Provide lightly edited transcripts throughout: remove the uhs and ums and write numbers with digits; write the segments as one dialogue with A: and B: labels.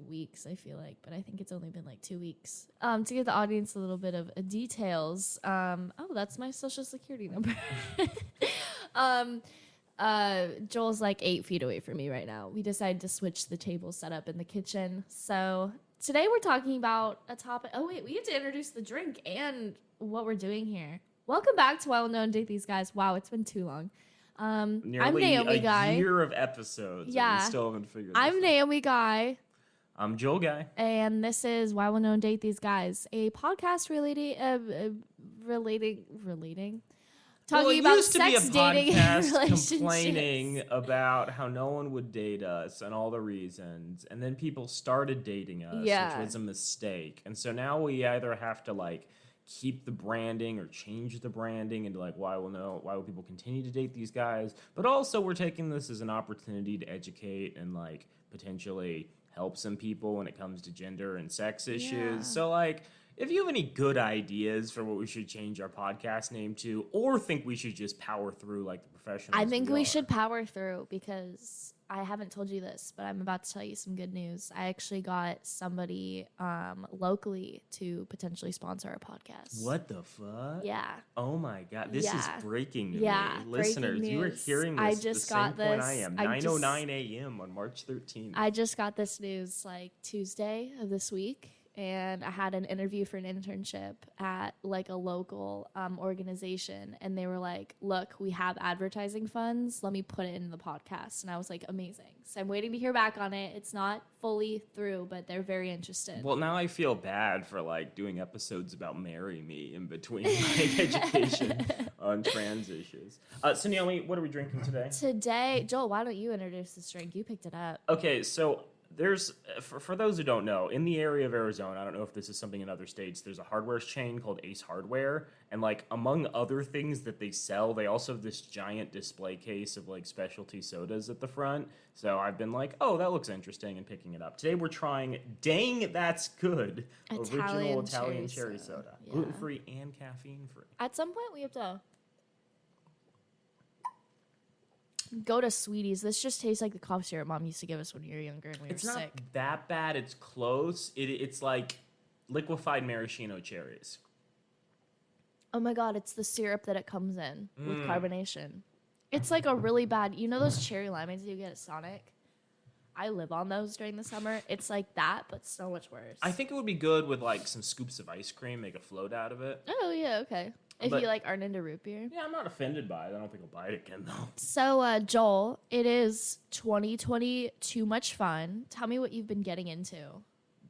A: weeks, I feel like, but I think it's only been like 2 weeks. To give the audience a little bit of details, that's my social security number. Joel's like 8 feet away from me right now. We decided to switch the table setup in the kitchen. So today we're talking about a topic. Oh wait, we have to introduce the drink and what we're doing here. Welcome back to Well Known Date These Guys. Wow, it's been too long.
B: Nearly
A: I'm Naomi
B: a
A: Guy.
B: year of episodes.
A: Yeah.
B: And we still haven't figured this
A: I'm
B: out.
A: Naomi Guy.
B: I'm Joel Guy.
A: And this is Why Will No One Date These Guys, a podcast relating talking about
B: used to be a
A: sex, dating, and
B: podcast
A: relationships.
B: complaining about how no one would date us and all the reasons, and then people started dating us, which was a mistake. And so now we either have to like keep the branding or change the branding into like why will people continue to date these guys? But also we're taking this as an opportunity to educate and like potentially help some people when it comes to gender and sex issues.
A: Yeah.
B: So like, if you have any good ideas for what we should change our podcast name to, or think we should just power through like the professionals,
A: I think we should power through because I haven't told you this, but I'm about to tell you some good news. I actually got somebody locally to potentially sponsor our podcast.
B: What the fuck?
A: Yeah.
B: Oh my god, this is breaking to
A: me.
B: Listeners, you are hearing this
A: I just got
B: the same
A: this.
B: point I am. 9:09 a.m. on March 13th.
A: I just got this news like Tuesday of this week. And I had an interview for an internship at like a local organization. And they were like, look, we have advertising funds. Let me put it in the podcast. And I was like, amazing. So I'm waiting to hear back on it. It's not fully through, but they're very interested.
B: Well, now I feel bad for like doing episodes about Marry Me in between like education on trans issues. So Naomi, what are we drinking today?
A: Today, Joel, why don't you introduce this drink? You picked it up.
B: Okay, so there's, for those who don't know, in the area of Arizona, I don't know if this is something in other states, there's a hardware chain called Ace Hardware, and like among other things that they sell, they also have this giant display case of like specialty sodas at the front. So I've been like, oh, that looks interesting, and picking it up. Today we're trying Dang That's Good original Italian cherry soda. Yeah. Gluten-free and caffeine-free.
A: At some point we have to go to Sweeties. This just tastes like the cough syrup Mom used to give us when we were younger and we were sick.
B: It's not that bad. It's close. It's like liquefied maraschino cherries.
A: Oh my god, it's the syrup that it comes in with carbonation. It's like a really bad, you know those cherry limeades you get at Sonic? I live on those during the summer. It's like that, but so much worse.
B: I think it would be good with like some scoops of ice cream, make a float out of it.
A: Oh yeah, okay. If you like aren't into root beer.
B: Yeah, I'm not offended by it. I don't think I'll buy it again though.
A: So Joel, it is 2020 too much fun. Tell me what you've been getting into.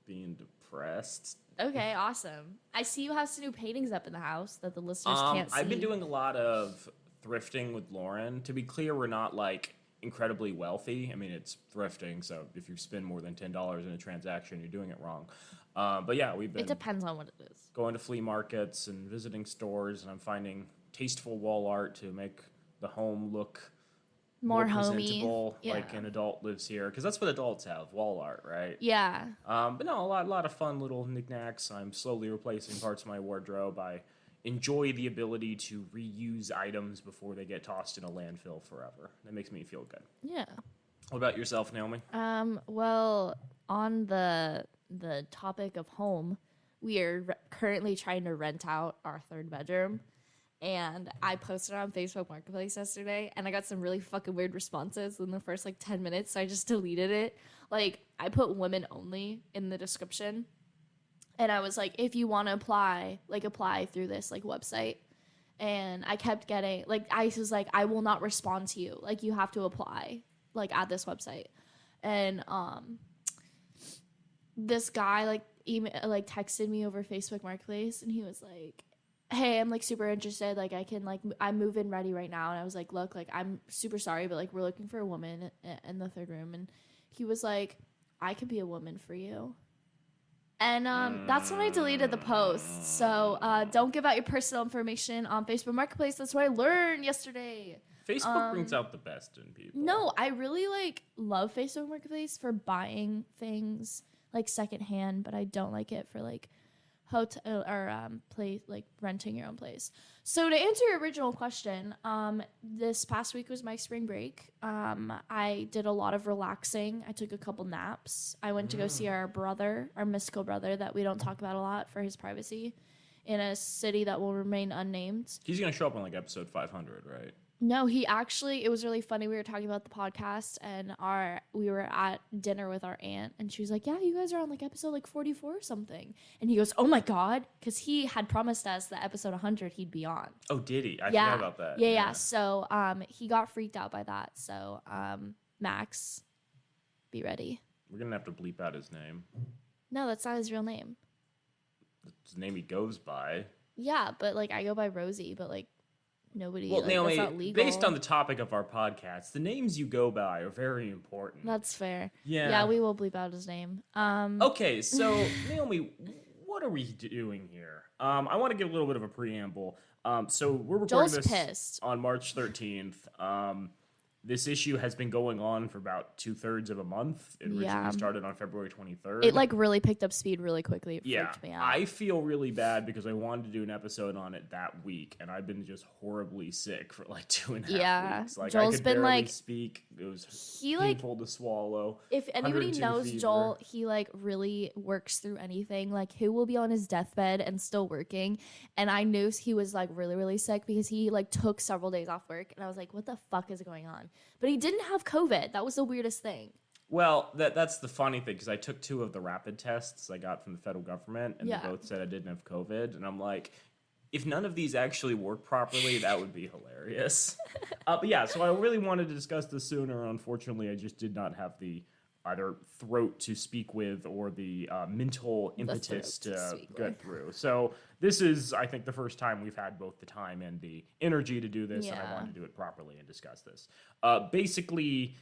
B: Being depressed.
A: Okay, awesome. I see you have some new paintings up in the house that the listeners can't see.
B: I've been doing a lot of thrifting with Lauren. To be clear, we're not like incredibly wealthy. I mean, it's thrifting, so if you spend more than $10 in a transaction, you're doing it wrong. But yeah, we've been...
A: It depends on what it is.
B: Going to flea markets and visiting stores, and I'm finding tasteful wall art to make the home look
A: more
B: presentable,
A: homey.
B: like an adult lives here. Because that's what adults have, wall art, right?
A: Yeah.
B: But no, a lot of fun little knickknacks. I'm slowly replacing parts of my wardrobe. I enjoy the ability to reuse items before they get tossed in a landfill forever. That makes me feel good.
A: Yeah.
B: What about yourself, Naomi?
A: Well, on the topic of home, we are currently trying to rent out our third bedroom. And I posted on Facebook Marketplace yesterday, and I got some really fucking weird responses in the first like 10 minutes, so I just deleted it. Like, I put women only in the description. And I was like, if you want to apply, like apply through this like website. And I kept getting, like, I was like, I will not respond to you. Like, you have to apply, like, at this website. And this guy, like, texted me over Facebook Marketplace, and he was like, hey, I'm, like, super interested. Like, I'm move-in ready right now. And I was like, look, like, I'm super sorry, but, like, we're looking for a woman in the third room. And he was like, I could be a woman for you. And that's when I deleted the post. So don't give out your personal information on Facebook Marketplace. That's what I learned yesterday.
B: Facebook brings out the best in people.
A: No, I really love Facebook Marketplace for buying things like secondhand, but I don't like it for like hotel or place, like renting your own place. So to answer your original question, this past week was my spring break. I did a lot of relaxing. I took a couple naps. I went to go see our brother, our mystical brother that we don't talk about a lot for his privacy, in a city that will remain unnamed.
B: He's gonna show up on like episode 500, right?
A: No, he actually, it was really funny. We were talking about the podcast and we were at dinner with our aunt and she was like, yeah, you guys are on like episode like 44 or something. And he goes, oh my God. Cause he had promised us that episode 100 he'd be on.
B: Oh, did he? I forgot about that.
A: Yeah. So, he got freaked out by that. So, Max, be ready.
B: We're gonna have to bleep out his name.
A: No, that's not his real name.
B: It's the name he goes by.
A: Yeah. But like, I go by Rosie, but like, nobody.
B: Well,
A: like,
B: Naomi,
A: that's not legal.
B: based on the topic of our podcast, the names you go by are very important.
A: That's fair.
B: Yeah.
A: Yeah, we will bleep out his name.
B: Okay, so Naomi, what are we doing here? I want to give a little bit of a preamble. So we're recording
A: Joel's
B: this
A: pissed.
B: on March 13th. This issue has been going on for about 2/3 of a month. It originally started on February 23rd.
A: It like really picked up speed really quickly. It freaked me out.
B: I feel really bad because I wanted to do an episode on it that week, and I've been just horribly sick for like 2.5 weeks. Like
A: Joel's
B: I could
A: been
B: barely
A: like
B: speak. It was
A: he like
B: painful to swallow.
A: if anybody
B: 102
A: knows
B: fever.
A: Joel, he like really works through anything. Like he will be on his deathbed and still working. And I knew he was like really, really sick because he like took several days off work. And I was like, what the fuck is going on? But he didn't have COVID. That was the weirdest thing.
B: Well, that's the funny thing because I took 2 of the rapid tests I got from the federal government, and they both said I didn't have COVID. And I'm like, if none of these actually work properly, that would be hilarious. But yeah, so I really wanted to discuss this sooner. Unfortunately, I just did not have the either throat to speak with or the mental impetus to get through. So this is, I think, the first time we've had both the time and the energy to do this, and I wanted to do it properly and discuss this. Basically,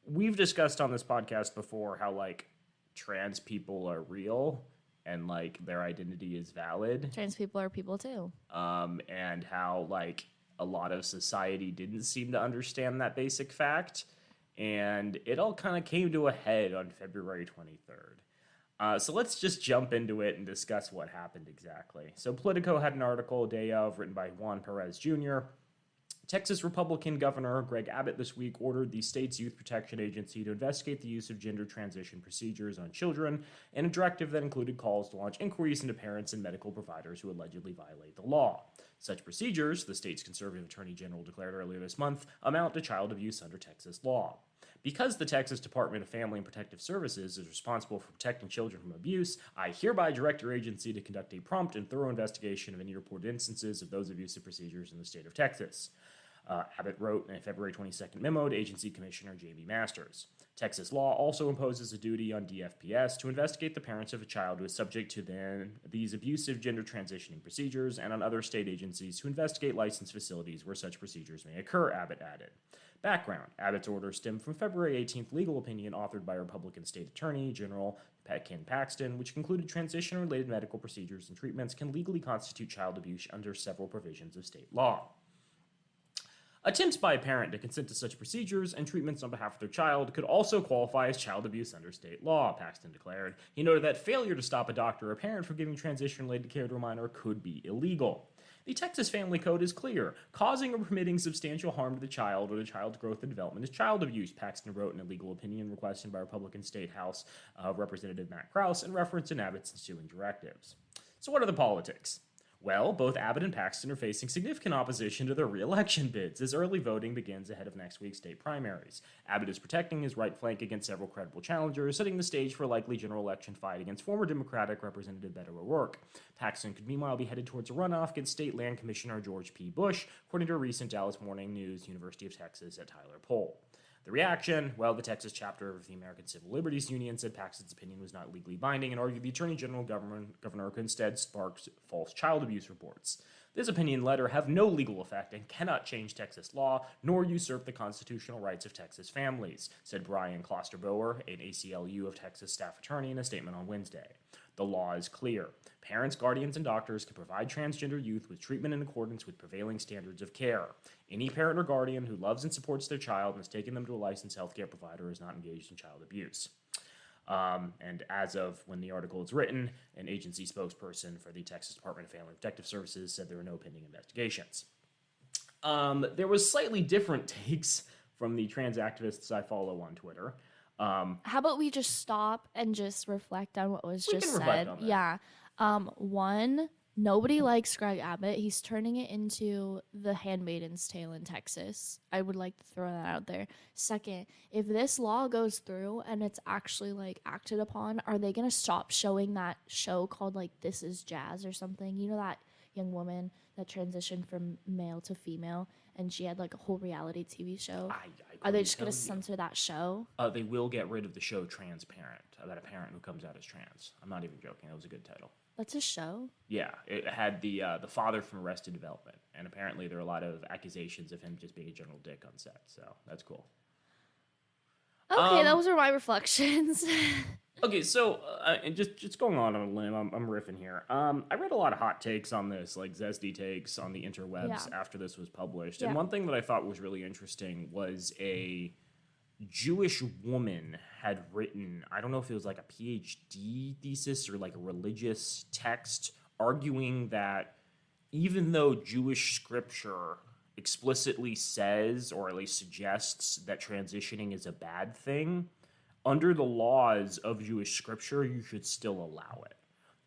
B: we've discussed on this podcast before how, like, trans people are real and, like, their identity is valid.
A: Trans people are people, too.
B: And how, like, a lot of society didn't seem to understand that basic fact. And it all kind of came to a head on February 23rd. So let's just jump into it and discuss what happened exactly. So Politico had an article day of written by Juan Perez Jr. Texas Republican Governor Greg Abbott this week ordered the state's Youth Protection Agency to investigate the use of gender transition procedures on children in a directive that included calls to launch inquiries into parents and medical providers who allegedly violate the law. Such procedures, the state's conservative attorney general declared earlier this month, amount to child abuse under Texas law. Because the Texas Department of Family and Protective Services is responsible for protecting children from abuse, I hereby direct your agency to conduct a prompt and thorough investigation of any reported instances of those abusive procedures in the state of Texas. Abbott wrote in a February 22nd memo to Agency Commissioner Jamie Masters. Texas law also imposes a duty on DFPS to investigate the parents of a child who is subject to these abusive gender transitioning procedures and on other state agencies to investigate licensed facilities where such procedures may occur, Abbott added. Background. Abbott's order stemmed from February 18th legal opinion authored by Republican State Attorney General Ken Paxton, which concluded transition-related medical procedures and treatments can legally constitute child abuse under several provisions of state law. Attempts by a parent to consent to such procedures and treatments on behalf of their child could also qualify as child abuse under state law, Paxton declared. He noted that failure to stop a doctor or parent from giving transition-related care to a minor could be illegal. The Texas Family Code is clear. Causing or permitting substantial harm to the child or the child's growth and development is child abuse, Paxton wrote in a legal opinion requested by Republican State House Representative Matt Krause and referenced in Abbott's ensuing directives. So what are the politics? Well, both Abbott and Paxton are facing significant opposition to their re-election bids as early voting begins ahead of next week's state primaries. Abbott is protecting his right flank against several credible challengers, setting the stage for a likely general election fight against former Democratic Representative Beto O'Rourke. Paxton could meanwhile be headed towards a runoff against State Land Commissioner George P. Bush, according to a recent Dallas Morning News University of Texas at Tyler poll. The reaction? Well, the Texas chapter of the American Civil Liberties Union said Paxton's opinion was not legally binding and argued the Attorney General Governor could instead spark false child abuse reports. This opinion letter have no legal effect and cannot change Texas law, nor usurp the constitutional rights of Texas families, said Brian Klosterboer, an ACLU of Texas staff attorney, in a statement on Wednesday. The law is clear. Parents, guardians, and doctors can provide transgender youth with treatment in accordance with prevailing standards of care. Any parent or guardian who loves and supports their child and has taken them to a licensed healthcare provider is not engaged in child abuse. And as of when the article is written, an agency spokesperson for the Texas Department of Family Protective Services said there were no pending investigations. There was slightly different takes from the trans activists I follow on Twitter.
A: How about we just stop and just reflect on what was just said?
B: On that.
A: Yeah. One, nobody likes Greg Abbott. He's turning it into the Handmaid's Tale in Texas. I would like to throw that out there. Second, if this law goes through and it's actually like acted upon, are they gonna stop showing that show called like This Is Jazz or something? You know, that young woman that transitioned from male to female, and she had like a whole reality TV show. Are they just gonna censor that show?
B: They will get rid of the show Transparent, about a parent who comes out as trans. I'm not even joking. That was a good title.
A: That's a show?
B: Yeah, it had the father from Arrested Development, and apparently there are a lot of accusations of him just being a general dick on set, so that's cool.
A: Okay, those were my reflections.
B: Okay, so and just going on a limb, I'm riffing here. I read a lot of hot takes on this, like zesty takes on the interwebs after this was published. And one thing that I thought was really interesting was a Jewish woman had written, I don't know if it was like a PhD thesis or like a religious text, arguing that even though Jewish scripture explicitly says, or at least suggests, that transitioning is a bad thing, under the laws of Jewish scripture, you should still allow it.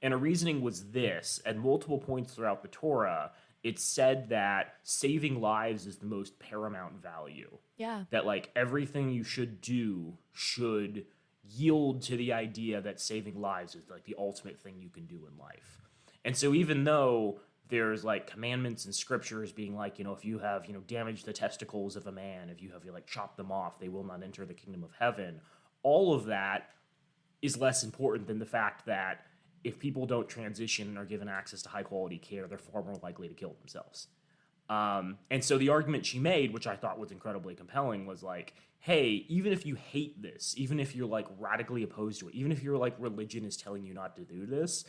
B: And a reasoning was this: at multiple points throughout the Torah, it said that saving lives is the most paramount value.
A: Yeah.
B: That like everything you should do should yield to the idea that saving lives is like the ultimate thing you can do in life. And so even though there's like commandments and scriptures being like, you know, if you have, you know, damaged the testicles of a man, if you have, like, chopped them off, they will not enter the kingdom of heaven. All of that is less important than the fact that if people don't transition and are given access to high quality care, they're far more likely to kill themselves. And so the argument she made, which I thought was incredibly compelling, was like, hey, even if you hate this, even if you're like radically opposed to it, even if you're like religion is telling you not to do this,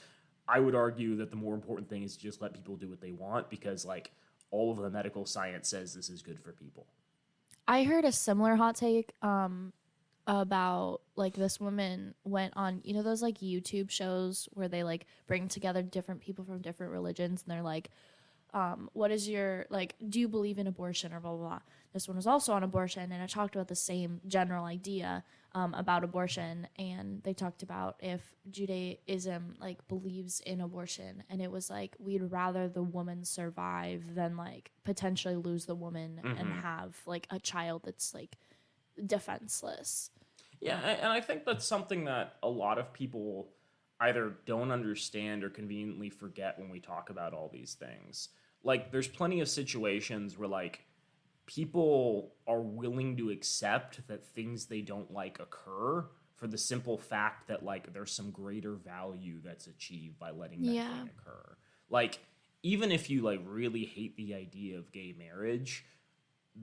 B: I would argue that the more important thing is to just let people do what they want, because like all of the medical science says this is good for people.
A: I heard a similar hot take about like this woman went on, you know, those like YouTube shows where they like bring together different people from different religions, and they're like, what is your, like, do you believe in abortion or blah, blah, blah. This one was also on abortion, and it talked about the same general idea about abortion, and they talked about if Judaism like believes in abortion, and it was like, we'd rather the woman survive than like potentially lose the woman and have like a child that's like defenseless.
B: Yeah, and I think that's something that a lot of people either don't understand or conveniently forget when we talk about all these things. Like, there's plenty of situations where, like, people are willing to accept that things they don't like occur for the simple fact that, like, there's some greater value that's achieved by letting that thing occur. Like, even if you, like, really hate the idea of gay marriage,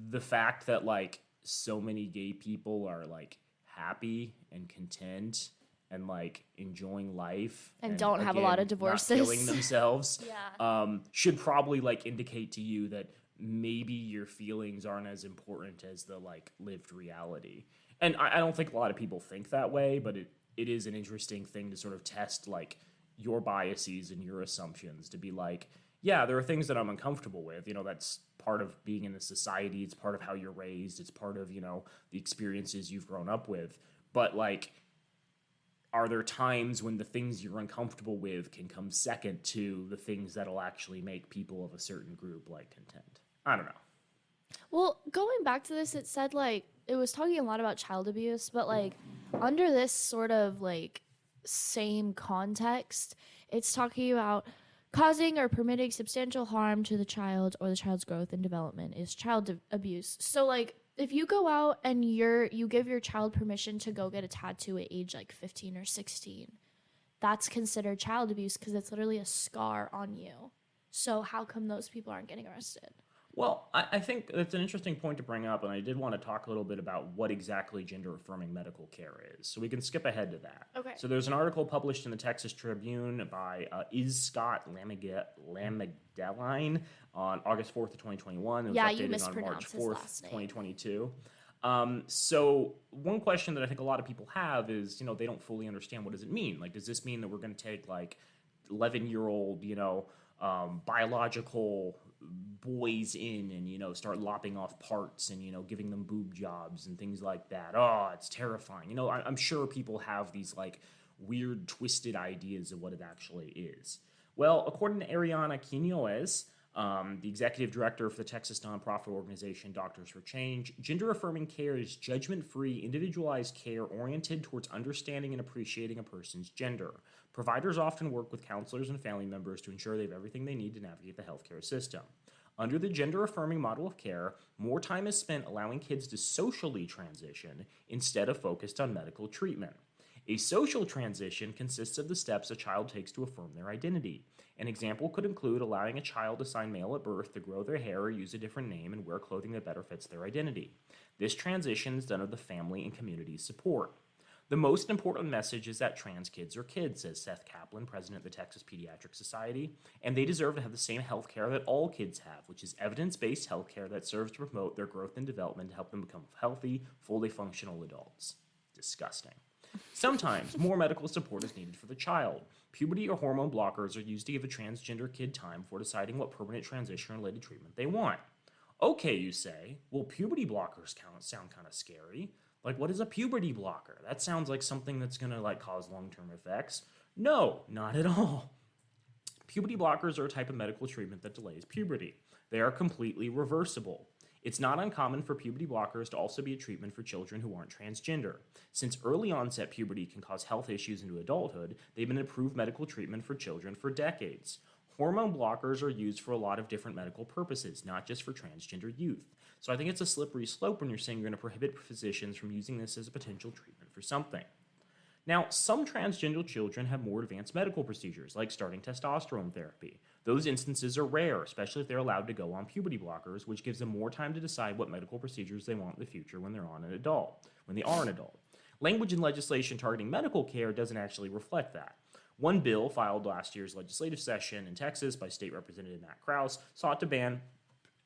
B: the fact that, like, so many gay people are, like, happy and content and like enjoying life
A: and don't have a lot of divorces,
B: not killing themselves, should probably like indicate to you that maybe your feelings aren't as important as the like lived reality. And I don't think a lot of people think that way, but it is an interesting thing to sort of test like your biases and your assumptions, to be like, yeah, there are things that I'm uncomfortable with. You know, that's part of being in a society. It's part of how you're raised. It's part of, you know, the experiences you've grown up with. But like, are there times when the things you're uncomfortable with can come second to the things that'll actually make people of a certain group like content? I don't know.
A: Well, going back to this, it said like, it was talking a lot about child abuse, but like under this sort of like same context, it's talking about causing or permitting substantial harm to the child or the child's growth and development is child abuse. So like, if you go out and you give your child permission to go get a tattoo at age like 15 or 16, that's considered child abuse because it's literally a scar on you. So how come those people aren't getting arrested?
B: Well, I think that's an interesting point to bring up, and I did want to talk a little bit about what exactly gender-affirming medical care is. So we can skip ahead to that.
A: Okay.
B: So there's an article published in the Texas Tribune by Scott Lamagdeline on August 4th of 2021. It was updated
A: you
B: on
A: mispronounced
B: March
A: his
B: 4th,
A: last name.
B: 2022. So one question that I think a lot of people have is, they don't fully understand, what does it mean? Like, does this mean that we're going to take like 11-year-old, biological boys in and, start lopping off parts and, giving them boob jobs and things like that? Oh, it's terrifying. I'm sure people have these like weird, twisted ideas of what it actually is. Well, according to Ariana Quinones, the executive director for the Texas nonprofit organization Doctors for Change, gender-affirming care is judgment-free, individualized care oriented towards understanding and appreciating a person's gender. Providers often work with counselors and family members to ensure they have everything they need to navigate the healthcare system. Under the gender-affirming model of care, more time is spent allowing kids to socially transition instead of focused on medical treatment. A social transition consists of the steps a child takes to affirm their identity. An example could include allowing a child assigned male at birth to grow their hair or use a different name and wear clothing that better fits their identity. This transition is done with the family and community support. The most important message is that trans kids are kids, says Seth Kaplan, president of the Texas Pediatric Society, and they deserve to have the same health care that all kids have, which is evidence-based health care that serves to promote their growth and development to help them become healthy, fully functional adults. Disgusting. Sometimes more medical support is needed for the child. Puberty or hormone blockers are used to give a transgender kid time before deciding what permanent transition-related treatment they want. Okay, you say, well, puberty blockers sound kind of scary. Like, what is a puberty blocker? That sounds like something that's going to cause long-term effects. No, not at all. Puberty blockers are a type of medical treatment that delays puberty. They are completely reversible. It's not uncommon for puberty blockers to also be a treatment for children who aren't transgender. Since early onset puberty can cause health issues into adulthood, they've been approved medical treatment for children for decades. Hormone blockers are used for a lot of different medical purposes, not just for transgender youth. So I think it's a slippery slope when you're saying you're going to prohibit physicians from using this as a potential treatment for something. Now, some transgender children have more advanced medical procedures, like starting testosterone therapy. Those instances are rare, especially if they're allowed to go on puberty blockers, which gives them more time to decide what medical procedures they want in the future when they are an adult. Language in legislation targeting medical care doesn't actually reflect that. One bill filed last year's legislative session in Texas by State Representative Matt Krause sought to ban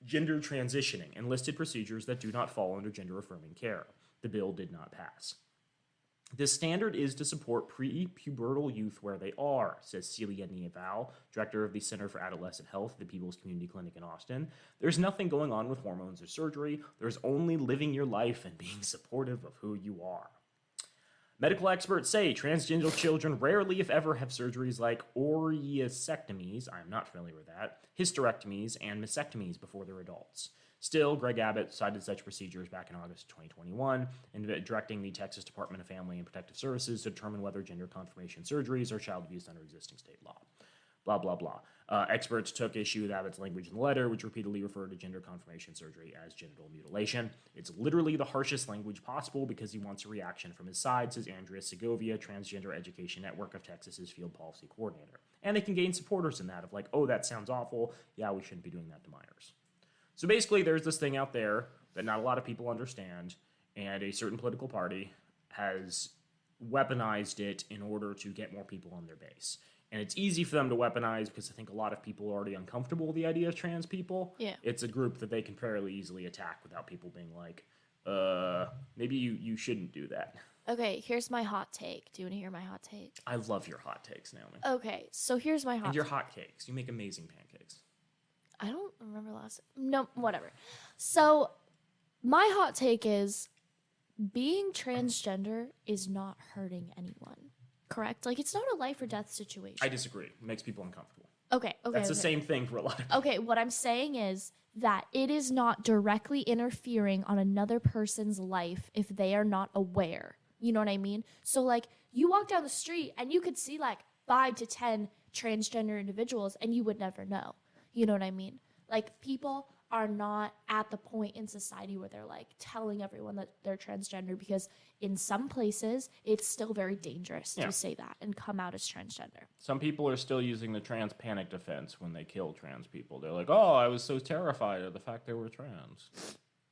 B: gender transitioning and listed procedures that do not fall under gender-affirming care. The bill did not pass. This standard is to support pre-pubertal youth where they are, says Celia Nieval, director of the Center for Adolescent Health at the People's Community Clinic in Austin. There's nothing going on with hormones or surgery. There's only living your life and being supportive of who you are. Medical experts say transgender children rarely, if ever, have surgeries like oreosectomies, I'm not familiar with that, hysterectomies, and mastectomies before they're adults. Still, Greg Abbott cited such procedures back in August of 2021 and directing the Texas Department of Family and Protective Services to determine whether gender confirmation surgeries are child abuse under existing state law. Blah, blah, blah. Experts took issue with Abbott's language in the letter, which repeatedly referred to gender confirmation surgery as genital mutilation. It's literally the harshest language possible because he wants a reaction from his side, says Andrea Segovia, Transgender Education Network of Texas's field policy coordinator. And they can gain supporters in that of oh, that sounds awful. Yeah, we shouldn't be doing that to minors. So basically, there's this thing out there that not a lot of people understand, and a certain political party has weaponized it in order to get more people on their base. And it's easy for them to weaponize because I think a lot of people are already uncomfortable with the idea of trans people.
A: Yeah.
B: It's a group that they can fairly easily attack without people being like, maybe you shouldn't do that.
A: Okay, here's my hot take. Do you want to hear my hot take?
B: I love your hot takes, Naomi.
A: Okay, so here's my hot take.
B: And your hot cakes. You make amazing pancakes.
A: I don't remember last. No, whatever. So, my hot take is being transgender is not hurting anyone. Correct? It's not a life or death situation.
B: I disagree. It makes people uncomfortable.
A: Okay.
B: That's the same thing for a lot of people.
A: Okay, what I'm saying is that it is not directly interfering on another person's life if they are not aware. You know what I mean? So, you walk down the street and you could see 5 to 10 transgender individuals and you would never know. You know what I mean? People are not at the point in society where they're telling everyone that they're transgender, because in some places it's still very dangerous to say that and come out as transgender.
B: Some people are still using the trans panic defense when they kill trans people. They're like, oh, I was so terrified of the fact they were trans.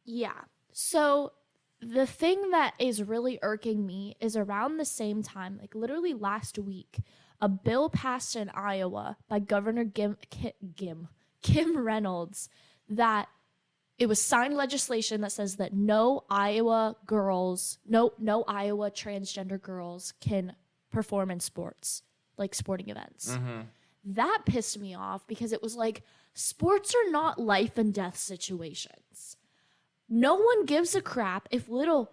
A: Yeah. So the thing that is really irking me is around the same time, literally last week, a bill passed in Iowa by Governor Kim Reynolds that it was signed legislation that says that no Iowa transgender girls can perform in sports, like sporting events. That pissed me off because it was like, sports are not life and death situations. No one gives a crap if little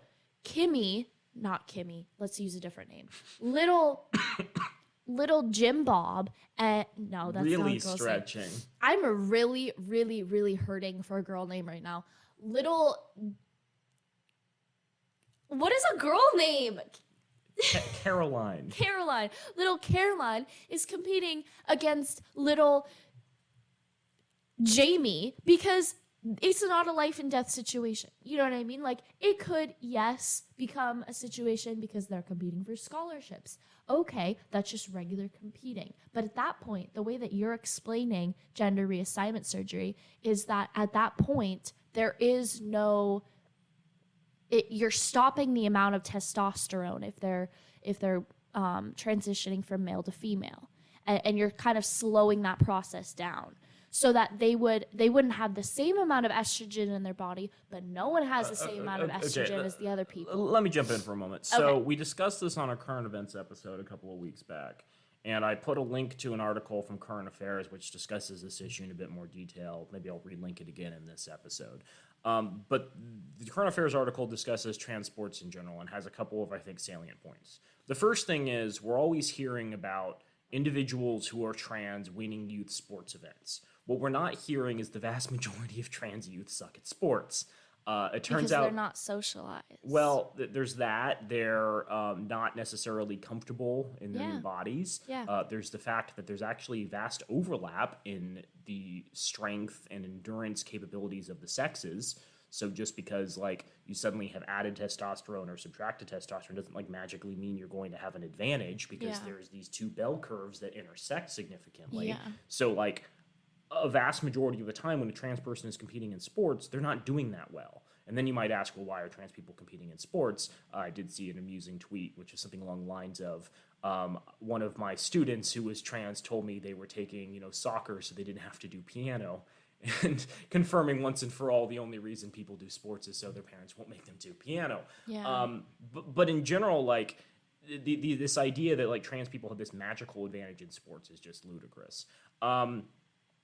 A: not Kimmy, let's use a different name. Little Jim Bob, no, that's
B: really
A: not a girl's
B: stretching.
A: name. I'm really, really, really hurting for a girl name right now. What is a girl name?
B: Caroline.
A: Little Caroline is competing against little Jamie because it's not a life and death situation. You know what I mean? Like, it could, yes, become a situation because they're competing for scholarships. Okay, that's just regular competing. But at that point, the way that you're explaining gender reassignment surgery is that at that point, there is no... you're stopping the amount of testosterone if they're transitioning from male to female, and you're kind of slowing that process down so that they wouldn't have the same amount of estrogen in their body, but no one has the same amount of estrogen as the other people.
B: Let me jump in for a moment. So we discussed this on a current events episode a couple of weeks back, and I put a link to an article from Current Affairs which discusses this issue in a bit more detail. Maybe I'll relink it again in this episode. But the Current Affairs article discusses trans sports in general and has a couple of, I think, salient points. The first thing is we're always hearing about individuals who are trans winning youth sports events. What we're not hearing is the vast majority of trans youth suck at sports. It turns out
A: they're not socialized.
B: Well, there's that. They're not necessarily comfortable in their new bodies.
A: Yeah.
B: There's the fact that there's actually vast overlap in the strength and endurance capabilities of the sexes. So just because like you suddenly have added testosterone or subtracted testosterone doesn't like magically mean you're going to have an advantage because there's these two bell curves that intersect significantly.
A: Yeah.
B: So like a vast majority of the time when a trans person is competing in sports, they're not doing that well. And then you might ask, well, why are trans people competing in sports? I did see an amusing tweet, which is something along the lines of one of my students who was trans told me they were taking, soccer so they didn't have to do piano. And confirming once and for all the only reason people do sports is so their parents won't make them do piano.
A: Yeah.
B: But in general, like, this idea that like trans people have this magical advantage in sports is just ludicrous.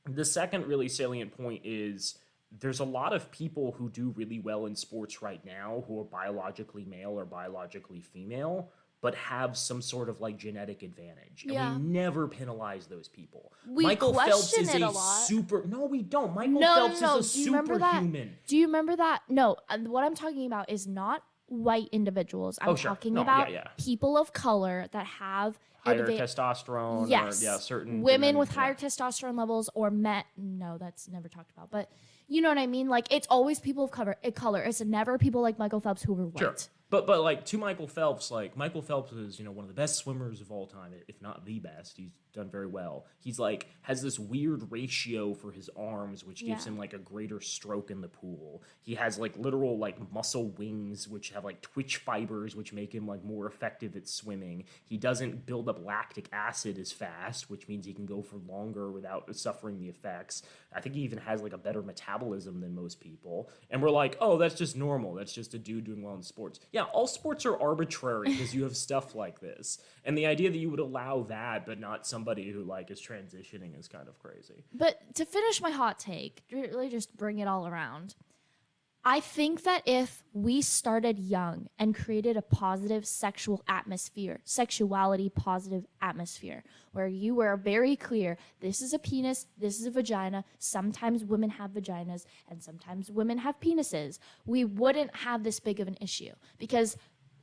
B: The second really salient point is there's a lot of people who do really well in sports right now who are biologically male or biologically female, but have some sort of like genetic advantage. And we never penalize those people. Michael Phelps is a super... No, we don't. Michael Phelps is a superhuman.
A: Do you remember that? No, what I'm talking about is not white individuals. I'm talking about people of color that have
B: higher testosterone.
A: Yes.
B: Or, certain
A: women with higher testosterone levels or men. No, that's never talked about. But you know what I mean? Like, it's always people of color. It's never people like Michael Phelps who were white.
B: Sure. But like to Michael Phelps, like Michael Phelps is, one of the best swimmers of all time, if not the best. He's done very well. He's like has this weird ratio for his arms, which gives him like a greater stroke in the pool. He has like literal like muscle wings, which have like twitch fibers, which make him like more effective at swimming. He doesn't build up lactic acid as fast, which means he can go for longer without suffering the effects. I think he even has like a better metabolism than most people. And we're like, oh, that's just normal. That's just a dude doing well in sports. Yeah, all sports are arbitrary because you have stuff like this. And the idea that you would allow that, but not somebody who like is transitioning is kind of crazy.
A: But to finish my hot take, really just bring it all around. I think that if we started young and created a positive sexuality positive atmosphere, where you were very clear, this is a penis, this is a vagina, sometimes women have vaginas and sometimes women have penises, we wouldn't have this big of an issue. Because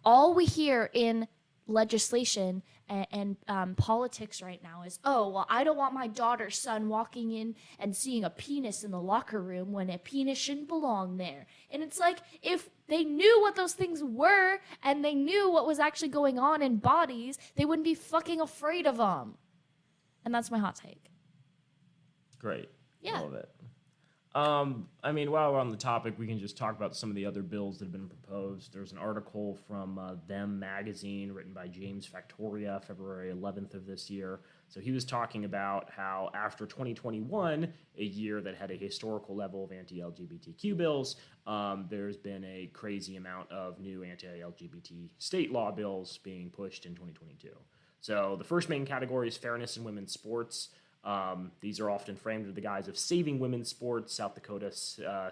A: all we hear in legislation and politics right now is, oh, well, I don't want my daughter's son walking in and seeing a penis in the locker room when a penis shouldn't belong there. And it's like, if they knew what those things were and they knew what was actually going on in bodies, they wouldn't be fucking afraid of them. And that's my hot take.
B: Great.
A: Yeah.
B: Love it. I mean, while we're on the topic, we can just talk about some of the other bills that have been proposed. There's an article from Them magazine written by James Factoria, February 11th of this year, So he was talking about how after 2021, a year that had a historical level of anti-LGBTQ bills, there's been a crazy amount of new anti-LGBT state law bills being pushed in 2022. So the first main category is fairness in women's sports. These are often framed under the guise of saving women's sports. South Dakota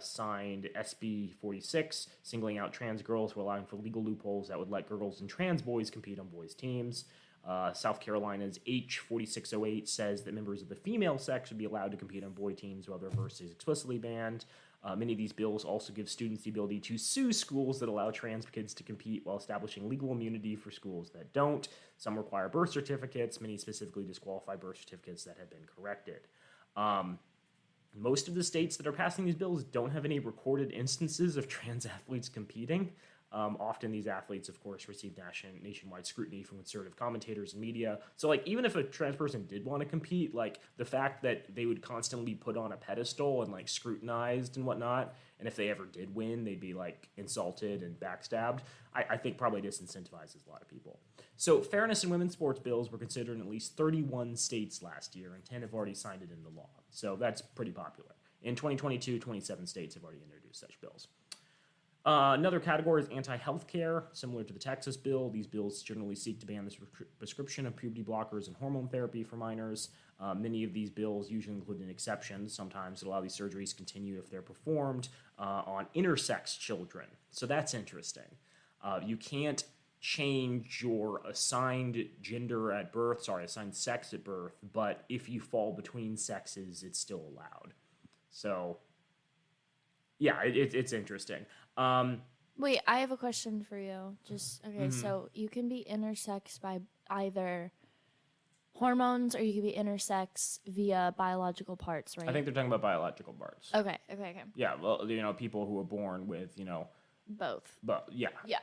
B: signed SB 46, singling out trans girls while allowing for legal loopholes that would let girls and trans boys compete on boys' teams. South Carolina's H 4608 says that members of the female sex would be allowed to compete on boy teams while the reverse is explicitly banned. Many of these bills also give students the ability to sue schools that allow trans kids to compete while establishing legal immunity for schools that don't. Some require birth certificates. Many specifically disqualify birth certificates that have been corrected. Most of the states that are passing these bills don't have any recorded instances of trans athletes competing. Often these athletes, of course, receive nationwide scrutiny from conservative commentators and media. So, like, even if a trans person did want to compete, like, the fact that they would constantly be put on a pedestal and, like, scrutinized and whatnot, and if they ever did win, they'd be, like, insulted and backstabbed, I think probably disincentivizes a lot of people. So, fairness in women's sports bills were considered in at least 31 states last year, and 10 have already signed it into law. So, that's pretty popular. In 2022, 27 states have already introduced such bills. Another category is anti-healthcare, similar to the Texas bill. These bills generally seek to ban the prescription of puberty blockers and hormone therapy for minors. Many of these bills usually include an exception, sometimes that allow these surgeries to continue if they're performed on intersex children. So that's interesting. You can't change your assigned sex at birth, but if you fall between sexes, it's still allowed. So, yeah, it's interesting.
A: Wait, I have a question for you. So you can be intersex by either hormones or you can be intersex via biological parts, right?
B: I think they're talking about biological parts.
A: Okay.
B: Yeah, well, people who are born with,
A: Both.
B: But yeah.
A: Yeah.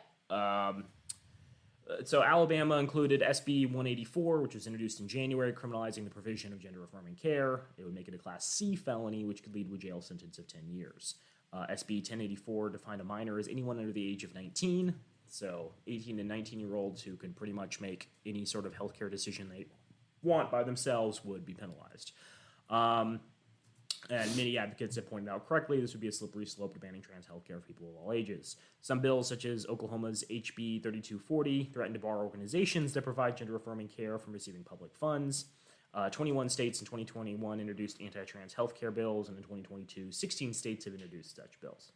B: So Alabama included SB 184, which was introduced in January, criminalizing the provision of gender-affirming care. It would make it a Class C felony, which could lead to a jail sentence of 10 years. SB 1084 defined a minor as anyone under the age of 19, so 18 and 19-year-olds who can pretty much make any sort of healthcare decision they want by themselves would be penalized. And many advocates have pointed out correctly this would be a slippery slope to banning trans healthcare for people of all ages. Some bills, such as Oklahoma's HB 3240, threaten to bar organizations that provide gender-affirming care from receiving public funds. 21 states in 2021 introduced anti-trans healthcare bills, and in 2022, 16 states have introduced such bills.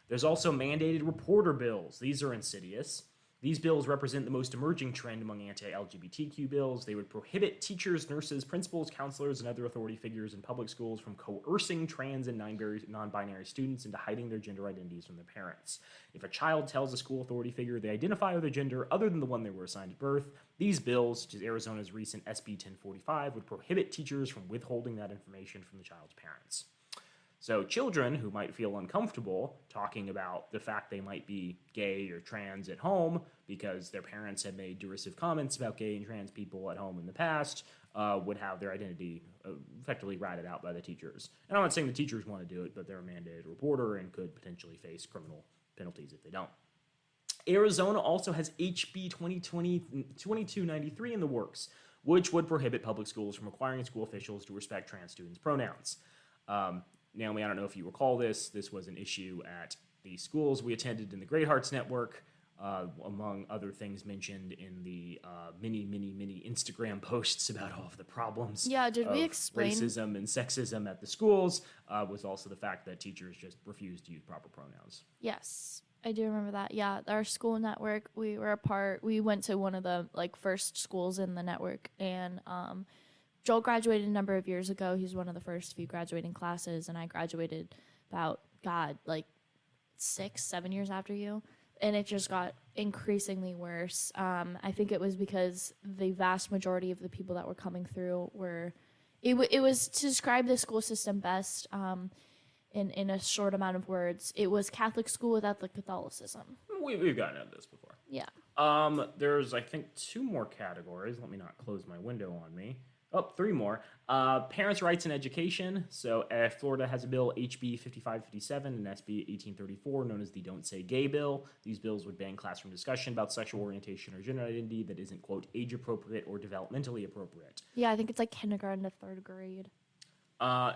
B: There's also mandated reporter bills. These are insidious. These bills represent the most emerging trend among anti-LGBTQ bills. They would prohibit teachers, nurses, principals, counselors, and other authority figures in public schools from coercing trans and non-binary students into hiding their gender identities from their parents. If a child tells a school authority figure they identify with a gender other than the one they were assigned at birth, these bills, such as Arizona's recent SB 1045, would prohibit teachers from withholding that information from the child's parents. So children who might feel uncomfortable talking about the fact they might be gay or trans at home because their parents had made derisive comments about gay and trans people at home in the past would have their identity effectively ratted out by the teachers. And I'm not saying the teachers want to do it, but they're a mandated reporter and could potentially face criminal penalties if they don't. Arizona also has HB 2293 in the works, which would prohibit public schools from requiring school officials to respect trans students' pronouns. Naomi, I don't know if you recall this. This was an issue at the schools we attended in the Great Hearts Network, among other things mentioned in the many Instagram posts about all of the problems.
A: Yeah, did we explain
B: racism and sexism at the schools? Was also the fact that teachers just refused to use proper pronouns.
A: Yes, I do remember that. Yeah, our school network, we went to one of the first schools in the network, and Joel graduated a number of years ago. He's one of the first few graduating classes, and I graduated about 6-7 years after you, and it just got increasingly worse. I think it was because the vast majority of the people that were coming through were it was to describe the school system best in a short amount of words. It was Catholic school without the Catholicism.
B: We've gotten into this before.
A: Yeah.
B: There's, I think, 2 more categories. Let me not close my window on me. Oh, three more. Parents' rights in education. So, Florida has a bill, HB 5557 and SB 1834, known as the Don't Say Gay bill. These bills would ban classroom discussion about sexual orientation or gender identity that isn't, quote, age appropriate or developmentally appropriate.
A: Yeah, I think it's like kindergarten to third grade.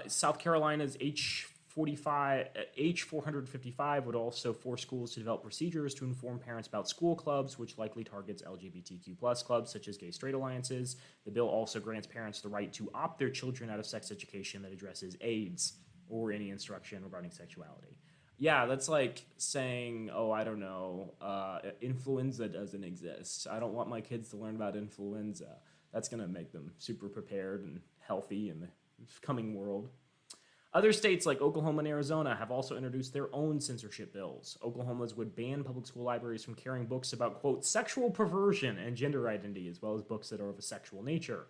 B: South Carolina's H 455 would also force schools to develop procedures to inform parents about school clubs, which likely targets LGBTQ plus clubs such as gay straight alliances. The bill also grants parents the right to opt their children out of sex education that addresses AIDS or any instruction regarding sexuality. Yeah, that's like saying, oh, I don't know, influenza doesn't exist. I don't want my kids to learn about influenza. That's going to make them super prepared and healthy in the coming world. Other states like Oklahoma and Arizona have also introduced their own censorship bills. Oklahoma's would ban public school libraries from carrying books about, quote, sexual perversion and gender identity, as well as books that are of a sexual nature.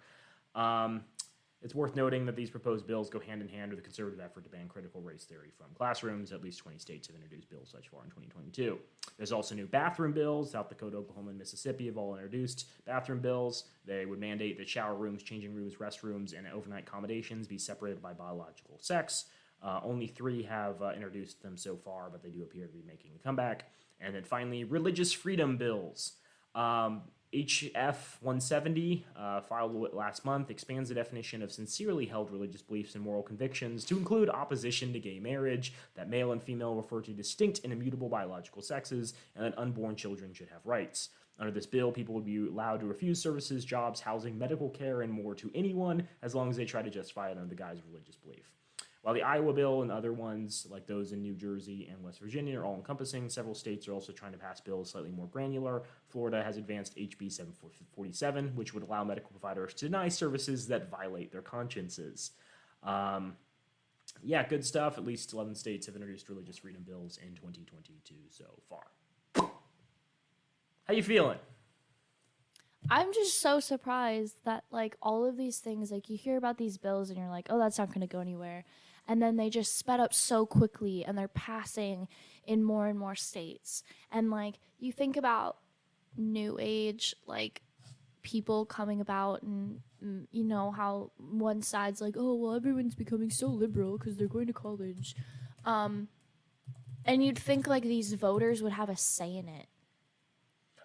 B: It's worth noting that these proposed bills go hand in hand with the conservative effort to ban critical race theory from classrooms. At least 20 states have introduced bills such far in 2022. There's also new bathroom bills. South Dakota, Oklahoma, and Mississippi have all introduced bathroom bills. They would mandate that shower rooms, changing rooms, restrooms, and overnight accommodations be separated by biological sex. Only three have introduced them so far, but they do appear to be making a comeback. And then finally, religious freedom bills. HF 170, filed last month, expands the definition of sincerely held religious beliefs and moral convictions to include opposition to gay marriage, that male and female refer to distinct and immutable biological sexes, and that unborn children should have rights. Under this bill, people would be allowed to refuse services, jobs, housing, medical care, and more to anyone as long as they try to justify it under the guise of religious belief. While the Iowa bill and other ones, like those in New Jersey and West Virginia, are all-encompassing, several states are also trying to pass bills slightly more granular. Florida has advanced HB 747, which would allow medical providers to deny services that violate their consciences. Yeah, good stuff. At least 11 states have introduced religious freedom bills in 2022 so far. How you feeling?
A: I'm just so surprised that like all of these things, like you hear about these bills and you're like, oh, that's not going to go anywhere. And then they just sped up so quickly and they're passing in more and more states. And like you think about new age, like people coming about and you know how one side's like, oh, well, everyone's becoming so liberal because they're going to college. And you'd think like these voters would have a say in it.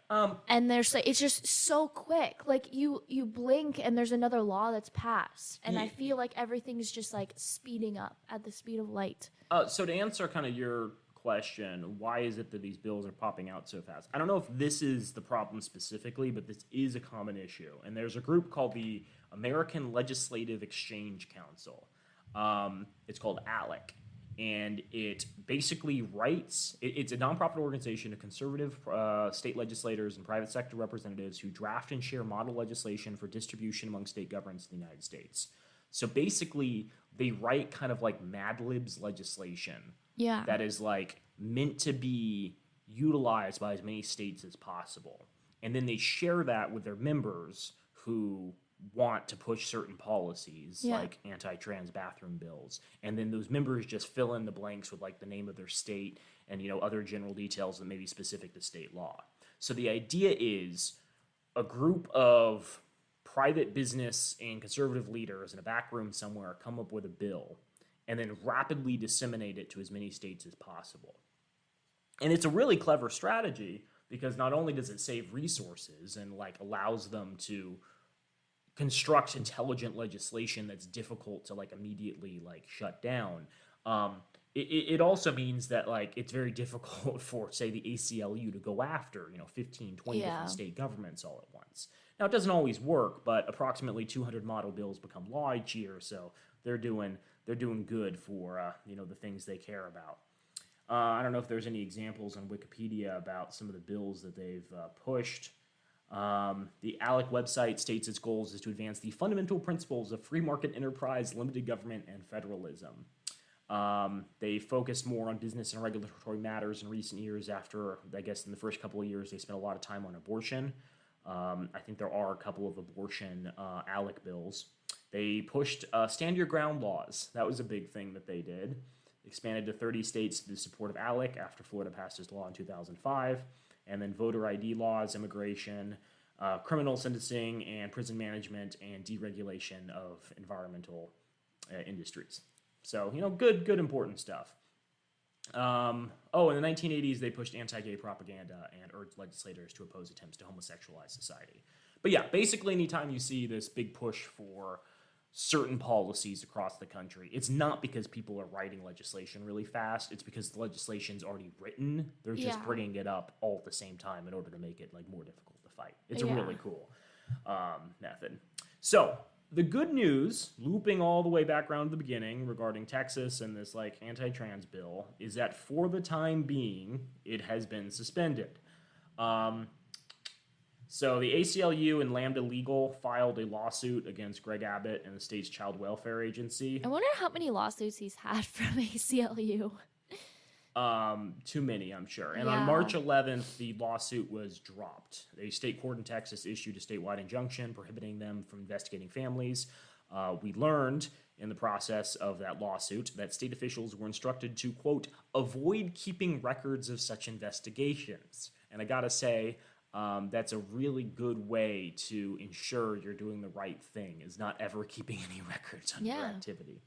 A: And there's like, it's just so quick. Like you blink and there's another law that's passed. And I feel like everything's just like speeding up at the speed of light.
B: So to answer kind of your question, why is it that these bills are popping out so fast? I don't know if this is the problem specifically, but this is a common issue. And there's a group called the American Legislative Exchange Council. It's called ALEC. And it basically writes, it's a nonprofit organization of conservative state legislators and private sector representatives who draft and share model legislation for distribution among state governments in the United States. So basically, they write kind of like Mad Libs legislation that is like meant to be utilized by as many states as possible. And then they share that with their members who want to push certain policies like anti-trans bathroom bills, and then those members just fill in the blanks with like the name of their state and other general details that may be specific to state law. So the idea is a group of private business and conservative leaders in a back room somewhere come up with a bill and then rapidly disseminate it to as many states as possible. And it's a really clever strategy because not only does it save resources and like allows them to construct intelligent legislation that's difficult to like immediately like shut down. It also means that like it's very difficult for say the ACLU to go after 15, 20 different state governments all at once. Now it doesn't always work, but approximately 200 model bills become law each year, so they're doing good for the things they care about. I don't know if there's any examples on Wikipedia about some of the bills that they've pushed. The ALEC website states its goals is to advance the fundamental principles of free market enterprise, limited government, and federalism. They focused more on business and regulatory matters in recent years after, I guess, in the first couple of years, they spent a lot of time on abortion. I think there are a couple of abortion ALEC bills. They pushed stand your ground laws. That was a big thing that they did. Expanded to 30 states through the support of ALEC after Florida passed its law in 2005. And then voter ID laws, immigration, criminal sentencing and prison management and deregulation of environmental industries. So, good, important stuff. In the 1980s, they pushed anti-gay propaganda and urged legislators to oppose attempts to homosexualize society. But yeah, basically anytime you see this big push for certain policies across the country, it's not because people are writing legislation really fast. It's because the legislation's already written. They're just bringing it up all at the same time in order to make it more difficult to fight. It's a really cool method. So the good news, looping all the way back around to the beginning regarding Texas and this anti-trans bill, is that for the time being, it has been suspended. So the ACLU and Lambda Legal filed a lawsuit against Greg Abbott and the state's child welfare agency.
A: I wonder how many lawsuits he's had from ACLU.
B: Too many, I'm sure. And on March 11th, the lawsuit was dropped. A state court in Texas issued a statewide injunction prohibiting them from investigating families. We learned in the process of that lawsuit that state officials were instructed to, quote, avoid keeping records of such investigations. And I gotta say, that's a really good way to ensure you're doing the right thing, is not ever keeping any records on your activity.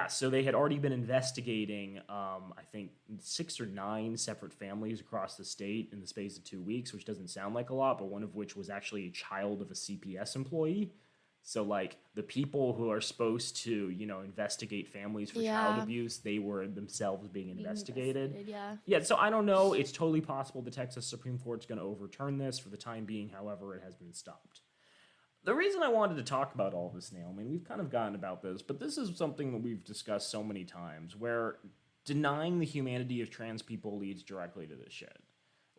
B: So they had already been investigating, I think, 6 or 9 separate families across the state in the space of 2 weeks, which doesn't sound like a lot, but one of which was actually a child of a CPS employee. So, the people who are supposed to, investigate families for child abuse, they were themselves being investigated. So I don't know. It's totally possible the Texas Supreme Court's going to overturn this. For the time being, however, it has been stopped. The reason I wanted to talk about all this, Neil, we've kind of gotten about this, but this is something that we've discussed so many times, where denying the humanity of trans people leads directly to this shit.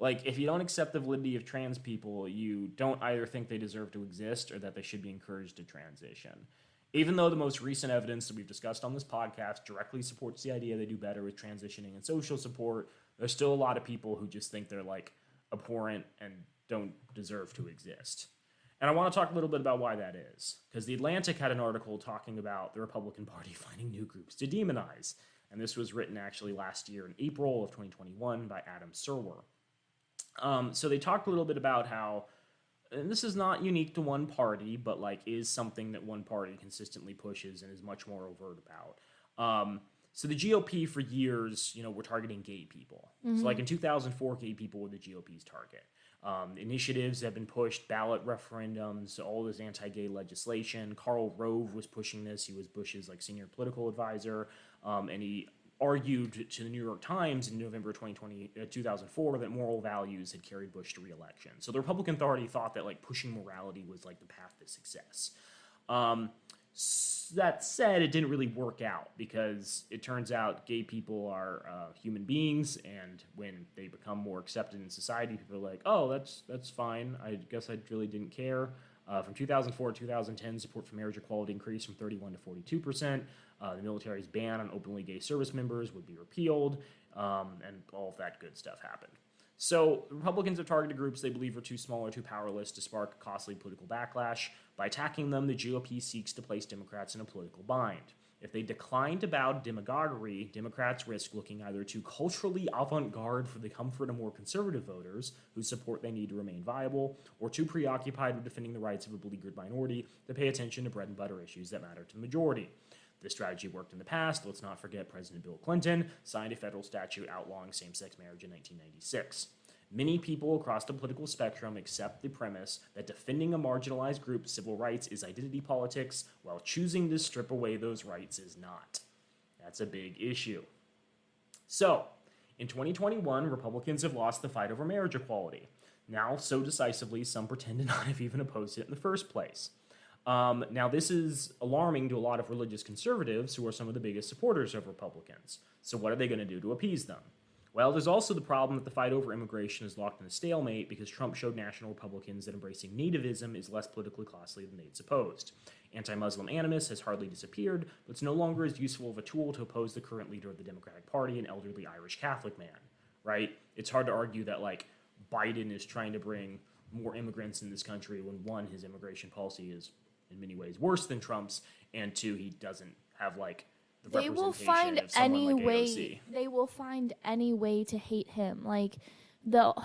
B: If you don't accept the validity of trans people, you don't either think they deserve to exist or that they should be encouraged to transition. Even though the most recent evidence that we've discussed on this podcast directly supports the idea they do better with transitioning and social support, there's still a lot of people who just think they're, abhorrent and don't deserve to exist. And I want to talk a little bit about why that is. Because The Atlantic had an article talking about the Republican Party finding new groups to demonize. And this was written actually last year in April of 2021 by Adam Serwer. So they talked a little bit about how, and this is not unique to one party, but is something that one party consistently pushes and is much more overt about. So the GOP for years, were targeting gay people. Mm-hmm. So in 2004, gay people were the GOP's target. Initiatives have been pushed, ballot referendums, all this anti-gay legislation. Karl Rove was pushing this. He was Bush's senior political advisor, and he argued to the New York Times in November 2004 that moral values had carried Bush to re-election. So the Republican Party thought that pushing morality was the path to success. That said, it didn't really work out, because it turns out gay people are human beings, and when they become more accepted in society, people are like, oh, that's fine. I guess I really didn't care. From 2004 to 2010, support for marriage equality increased from 31% to 42%. The military's ban on openly gay service members would be repealed, and all of that good stuff happened. So Republicans have targeted groups they believe are too small or too powerless to spark costly political backlash. By attacking them, the GOP seeks to place Democrats in a political bind. If they decline to bow to demagoguery, Democrats risk looking either too culturally avant-garde for the comfort of more conservative voters whose support they need to remain viable, or too preoccupied with defending the rights of a beleaguered minority to pay attention to bread and butter issues that matter to the majority. This strategy worked in the past. Let's not forget President Bill Clinton signed a federal statute outlawing same-sex marriage in 1996. Many people across the political spectrum accept the premise that defending a marginalized group's civil rights is identity politics, while choosing to strip away those rights is not. That's a big issue. So, in 2021, Republicans have lost the fight over marriage equality. Now, so decisively, some pretend to not have even opposed it in the first place. Now, this is alarming to a lot of religious conservatives who are some of the biggest supporters of Republicans. So what are they going to do to appease them? Well, there's also the problem that the fight over immigration is locked in a stalemate because Trump showed national Republicans that embracing nativism is less politically costly than they'd supposed. Anti-Muslim animus has hardly disappeared, but it's no longer as useful of a tool to oppose the current leader of the Democratic Party, an elderly Irish Catholic man, right? It's hard to argue that, Biden is trying to bring more immigrants in this country when, one, his immigration policy is in many ways worse than Trump's, and two, he doesn't have the
A: they will find any way. They will find any way to hate him.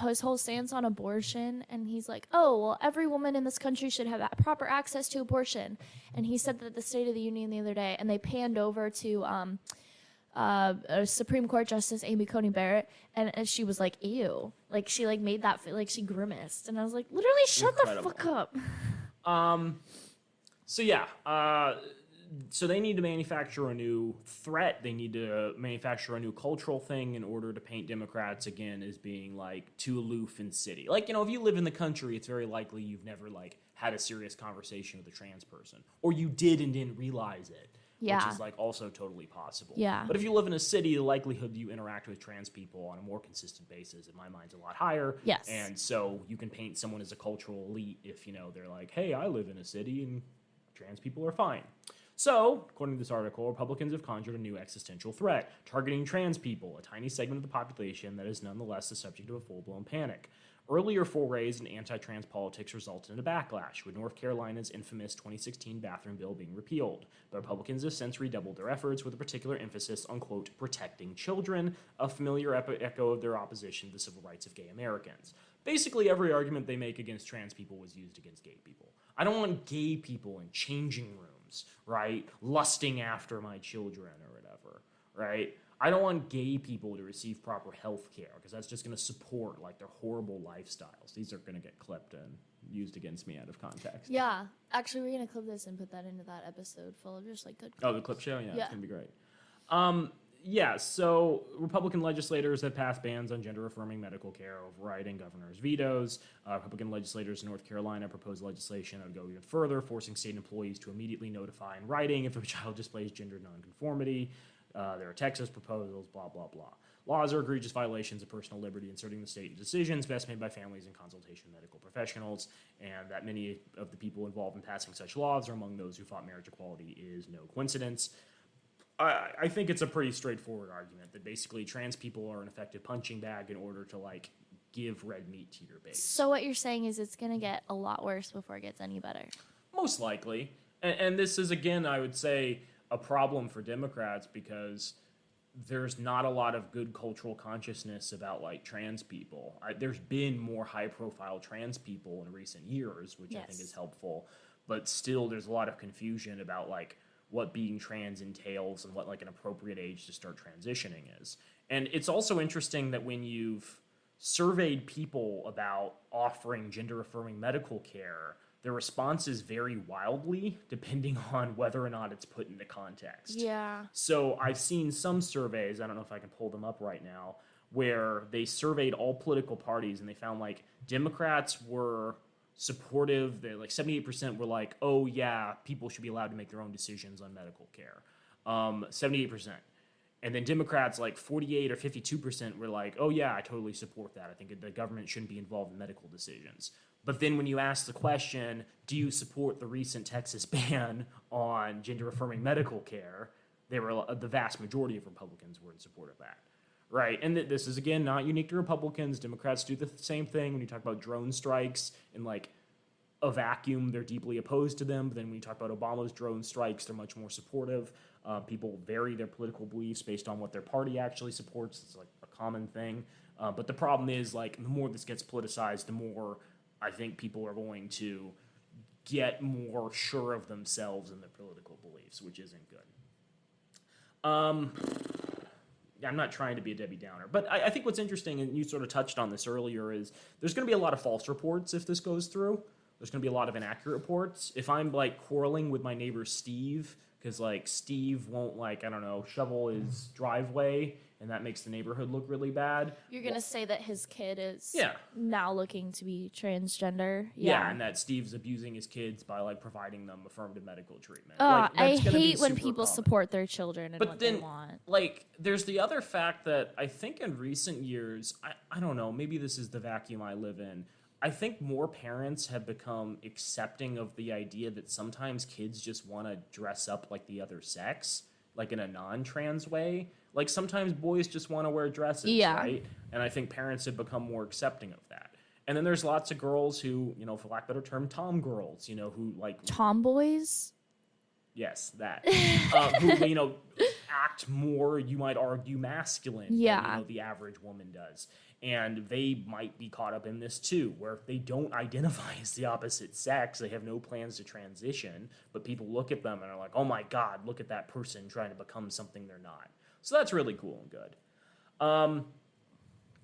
A: his whole stance on abortion, and he's like, oh, well, every woman in this country should have proper access to abortion. And he said that at the State of the Union the other day, and they panned over to Supreme Court Justice Amy Coney Barrett, and she was like, ew. Like, she, like, made that, like, she grimaced. And I was like, literally, shut
B: Incredible.
A: the fuck up.
B: So yeah, so they need to manufacture a new threat. They need to manufacture a new cultural thing in order to paint Democrats again as being like too aloof in city. Like, you know, if you live in the country, it's very likely you've never like had a serious conversation with a trans person, or you did and didn't realize it.
A: Yeah.
B: Which is like also totally possible.
A: Yeah.
B: But if you live in a city, the likelihood you interact with trans people on a more consistent basis, in my mind, is a lot higher.
A: Yes.
B: And so you can paint someone as a cultural elite if, you know, they're like, hey, I live in a city and trans people are fine. So, according to this article, Republicans have conjured a new existential threat, targeting trans people, a tiny segment of the population that is nonetheless the subject of a full-blown panic. Earlier forays in anti-trans politics resulted in a backlash, with North Carolina's infamous 2016 bathroom bill being repealed. But Republicans have since redoubled their efforts with a particular emphasis on, quote, protecting children, a familiar echo of their opposition to the civil rights of gay Americans. Basically, every argument they make against trans people was used against gay people. I don't want gay people in changing rooms, right, lusting after my children or whatever, right? I don't want gay people to receive proper health care because that's just going to support like their horrible lifestyles. These are going to get clipped and used against me out of context.
A: Yeah. Actually, we're going to clip this and put that into that episode full of just like good.
B: Oh, the clip show? Yeah,
A: Yeah.
B: It's going to be great. Yeah, so Republican legislators have passed bans on gender-affirming medical care, overriding governors' vetoes. Republican legislators in North Carolina proposed legislation that would go even further, forcing state employees to immediately notify in writing if a child displays gender nonconformity. There are Texas proposals, blah, blah, blah. Laws are egregious violations of personal liberty, inserting the state in decisions best made by families in consultation with medical professionals, and that many of the people involved in passing such laws are among those who fought marriage equality is no coincidence. I think it's a pretty straightforward argument that basically trans people are an effective punching bag in order to, like, give red meat to your base.
A: So what you're saying is it's going to get a lot worse before it gets any better.
B: Most likely. And this is, again, I would say, a problem for Democrats because there's not a lot of good cultural consciousness about, like, trans people. There's been more high-profile trans people in recent years, which I think is helpful. But still, there's a lot of confusion about, like, what being trans entails and what, like, an appropriate age to start transitioning is. And it's also interesting that when you've surveyed people about offering gender-affirming medical care, their responses vary wildly depending on whether or not it's put into context.
A: Yeah.
B: So I've seen some surveys, I don't know if I can pull them up right now, where they surveyed all political parties and they found, like, Democrats were supportive. They like 78% were like, oh yeah, people should be allowed to make their own decisions on medical care. 78%. And then Democrats, like 48 or 52% were like, oh yeah, I totally support that. I think the government shouldn't be involved in medical decisions. But then when you ask the question, do you support the recent Texas ban on gender-affirming medical care, they were the vast majority of Republicans were in support of that. Right, and this is, again, not unique to Republicans. Democrats do the same thing. When you talk about drone strikes in, like, a vacuum, they're deeply opposed to them. But then when you talk about Obama's drone strikes, they're much more supportive. People vary their political beliefs based on what their party actually supports. It's, like, a common thing. But the problem is, like, the more this gets politicized, the more I think people are going to get more sure of themselves in their political beliefs, which isn't good. I'm not trying to be a Debbie Downer, but I think what's interesting, and you sort of touched on this earlier, is there's going to be a lot of false reports if this goes through. There's going to be a lot of inaccurate reports. If I'm, like, quarreling with my neighbor Steve because, like, Steve won't, like, I don't know, shovel his driveway, and that makes the neighborhood look really bad.
A: You're going to say that his kid is
B: Yeah.
A: now looking to be transgender.
B: Yeah, and that Steve's abusing his kids by, like, providing them affirmative medical treatment.
A: I
B: that's gonna be
A: hate when
B: super
A: people
B: common.
A: support their children and
B: But
A: what
B: then,
A: they want.
B: like, there's the other fact that I think in recent years, I don't know, maybe this is the vacuum I live in, I think more parents have become accepting of the idea that sometimes kids just want to dress up like the other sex, like in a non-trans way. Like, sometimes boys just want to wear dresses, right? And I think parents have become more accepting of that. And then there's lots of girls who, you know, for lack of a better term, tom girls, you know, who, like...
A: Tomboys?
B: Yes, that. Who, you know, act more, you might argue, masculine than,
A: Yeah.
B: the average woman does. And they might be caught up in this too, where they don't identify as the opposite sex, they have no plans to transition, but people look at them and are like, oh my God, look at that person trying to become something they're not. So that's really cool and good.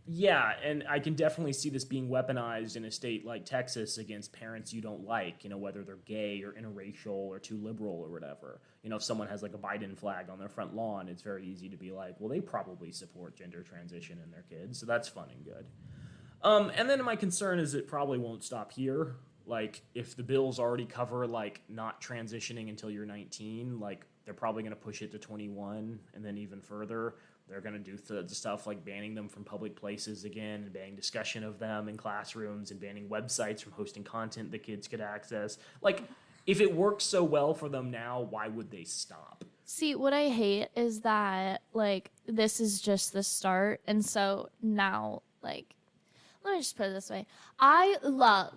B: Yeah, and I can definitely see this being weaponized in a state like Texas against parents you don't like, whether they're gay or interracial or too liberal or whatever. If someone has like a Biden flag on their front lawn, it's very easy to be like, well, they probably support gender transition in their kids, so that's fun and good. And then my concern is it probably won't stop here. Like, if the bills already cover, like, not transitioning until you're 19, like, they're probably going to push it to 21, and then even further. They're going to do stuff like banning them from public places again, and banning discussion of them in classrooms, and banning websites from hosting content that kids could access. Like, if it works so well for them now, why would they stop?
A: See, what I hate is that, like, this is just the start. And so now, like, let me just put it this way. I love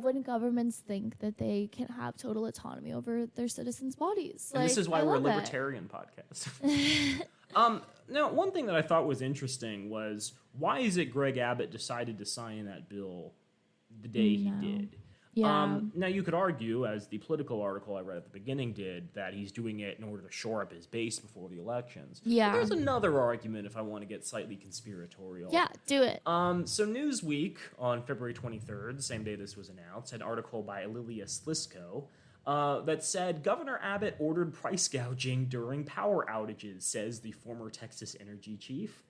A: when governments think that they can have total autonomy over their citizens' bodies.
B: And
A: like,
B: this is why
A: I
B: we're a
A: love it.
B: libertarian podcast. Now, one thing that I thought was interesting was, why is it Greg Abbott decided to sign that bill the day he did?
A: Yeah.
B: Now, you could argue, as the Political article I read at the beginning did, that he's doing it in order to shore up his base before the elections.
A: Yeah.
B: But there's another argument if I want to get slightly conspiratorial.
A: Yeah, do it.
B: So Newsweek on February 23rd, the same day this was announced, had an article by Lilia Slisko that said Governor Abbott ordered price gouging during power outages, says the former Texas energy chief.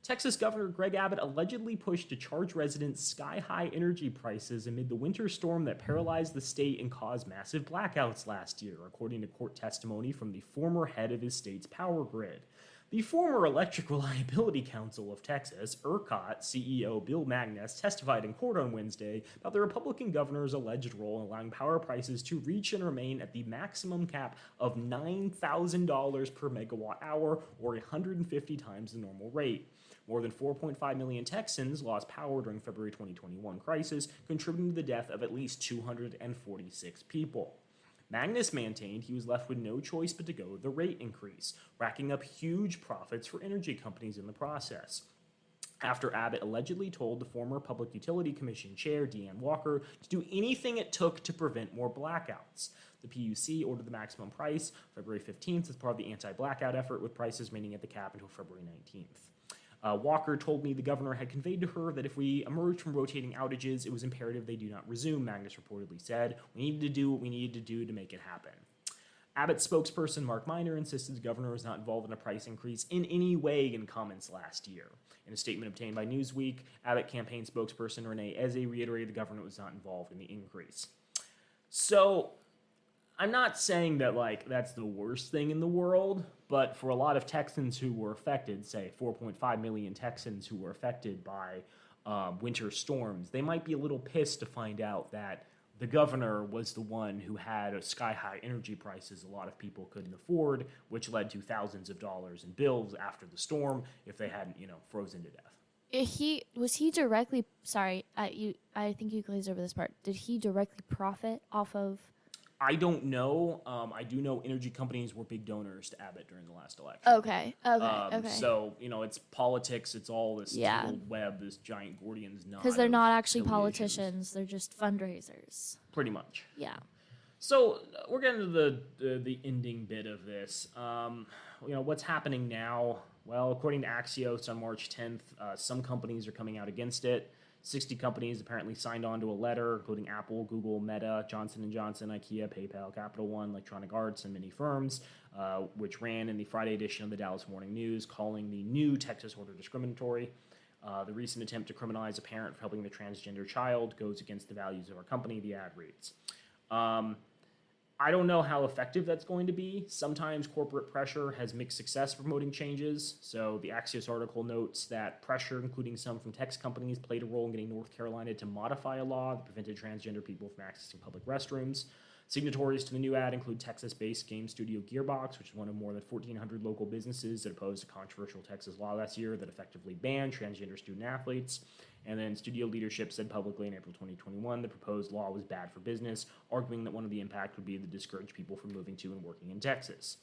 B: Texas Governor Greg Abbott allegedly pushed to charge residents sky-high energy prices amid the winter storm that paralyzed the state and caused massive blackouts last year, according to court testimony from the former head of his state's power grid. The former Electric Reliability Council of Texas, ERCOT CEO Bill Magnus, testified in court on Wednesday about the Republican governor's alleged role in allowing power prices to reach and remain at the maximum cap of $9,000 per megawatt hour, or 150 times the normal rate. More than 4.5 million Texans lost power during February 2021 crisis, contributing to the death of at least 246 people. Magnus maintained he was left with no choice but to go with the rate increase, racking up huge profits for energy companies in the process. After Abbott allegedly told the former Public Utility Commission chair, Deanne Walker, to do anything it took to prevent more blackouts. The PUC ordered the maximum price February 15th as part of the anti-blackout effort, with prices remaining at the cap until February 19th. Walker told me the governor had conveyed to her that if we emerged from rotating outages, it was imperative they do not resume, Magnus reportedly said. We needed to do what we needed to do to make it happen. Abbott's spokesperson, Mark Miner, insisted the governor was not involved in a price increase in any way in comments last year. In a statement obtained by Newsweek, Abbott campaign spokesperson Renee Eze reiterated the governor was not involved in the increase. So, I'm not saying that, like, that's the worst thing in the world, but for a lot of Texans who were affected, say 4.5 million Texans who were affected by winter storms, they might be a little pissed to find out that the governor was the one who had sky-high energy prices a lot of people couldn't afford, which led to thousands of dollars in bills after the storm if they hadn't, frozen to death.
A: Was he directly, sorry, I think you glazed over this part. Did he directly profit off of?
B: I don't know. I do know energy companies were big donors to Abbott during the last election.
A: Okay.
B: So, it's politics. It's all this tangled web, this giant Gordian's knot.
A: Because they're not actually politicians. They're just fundraisers.
B: Pretty much.
A: Yeah.
B: So we're getting to the ending bit of this. What's happening now? Well, according to Axios on March 10th, some companies are coming out against it. 60 companies apparently signed on to a letter, including Apple, Google, Meta, Johnson & Johnson, IKEA, PayPal, Capital One, Electronic Arts, and many firms, which ran in the Friday edition of the Dallas Morning News, calling the new Texas order discriminatory. The recent attempt to criminalize a parent for helping the transgender child goes against the values of our company, the ad reads. I don't know how effective that's going to be. Sometimes corporate pressure has mixed success promoting changes. So the Axios article notes that pressure, including some from tech companies, played a role in getting North Carolina to modify a law that prevented transgender people from accessing public restrooms. Signatories to the new ad include Texas-based game studio Gearbox, which is one of more than 1,400 local businesses that opposed a controversial Texas law last year that effectively banned transgender student-athletes. And then studio leadership said publicly in April 2021 the proposed law was bad for business, arguing that one of the impact would be to discourage people from moving to and working in Texas.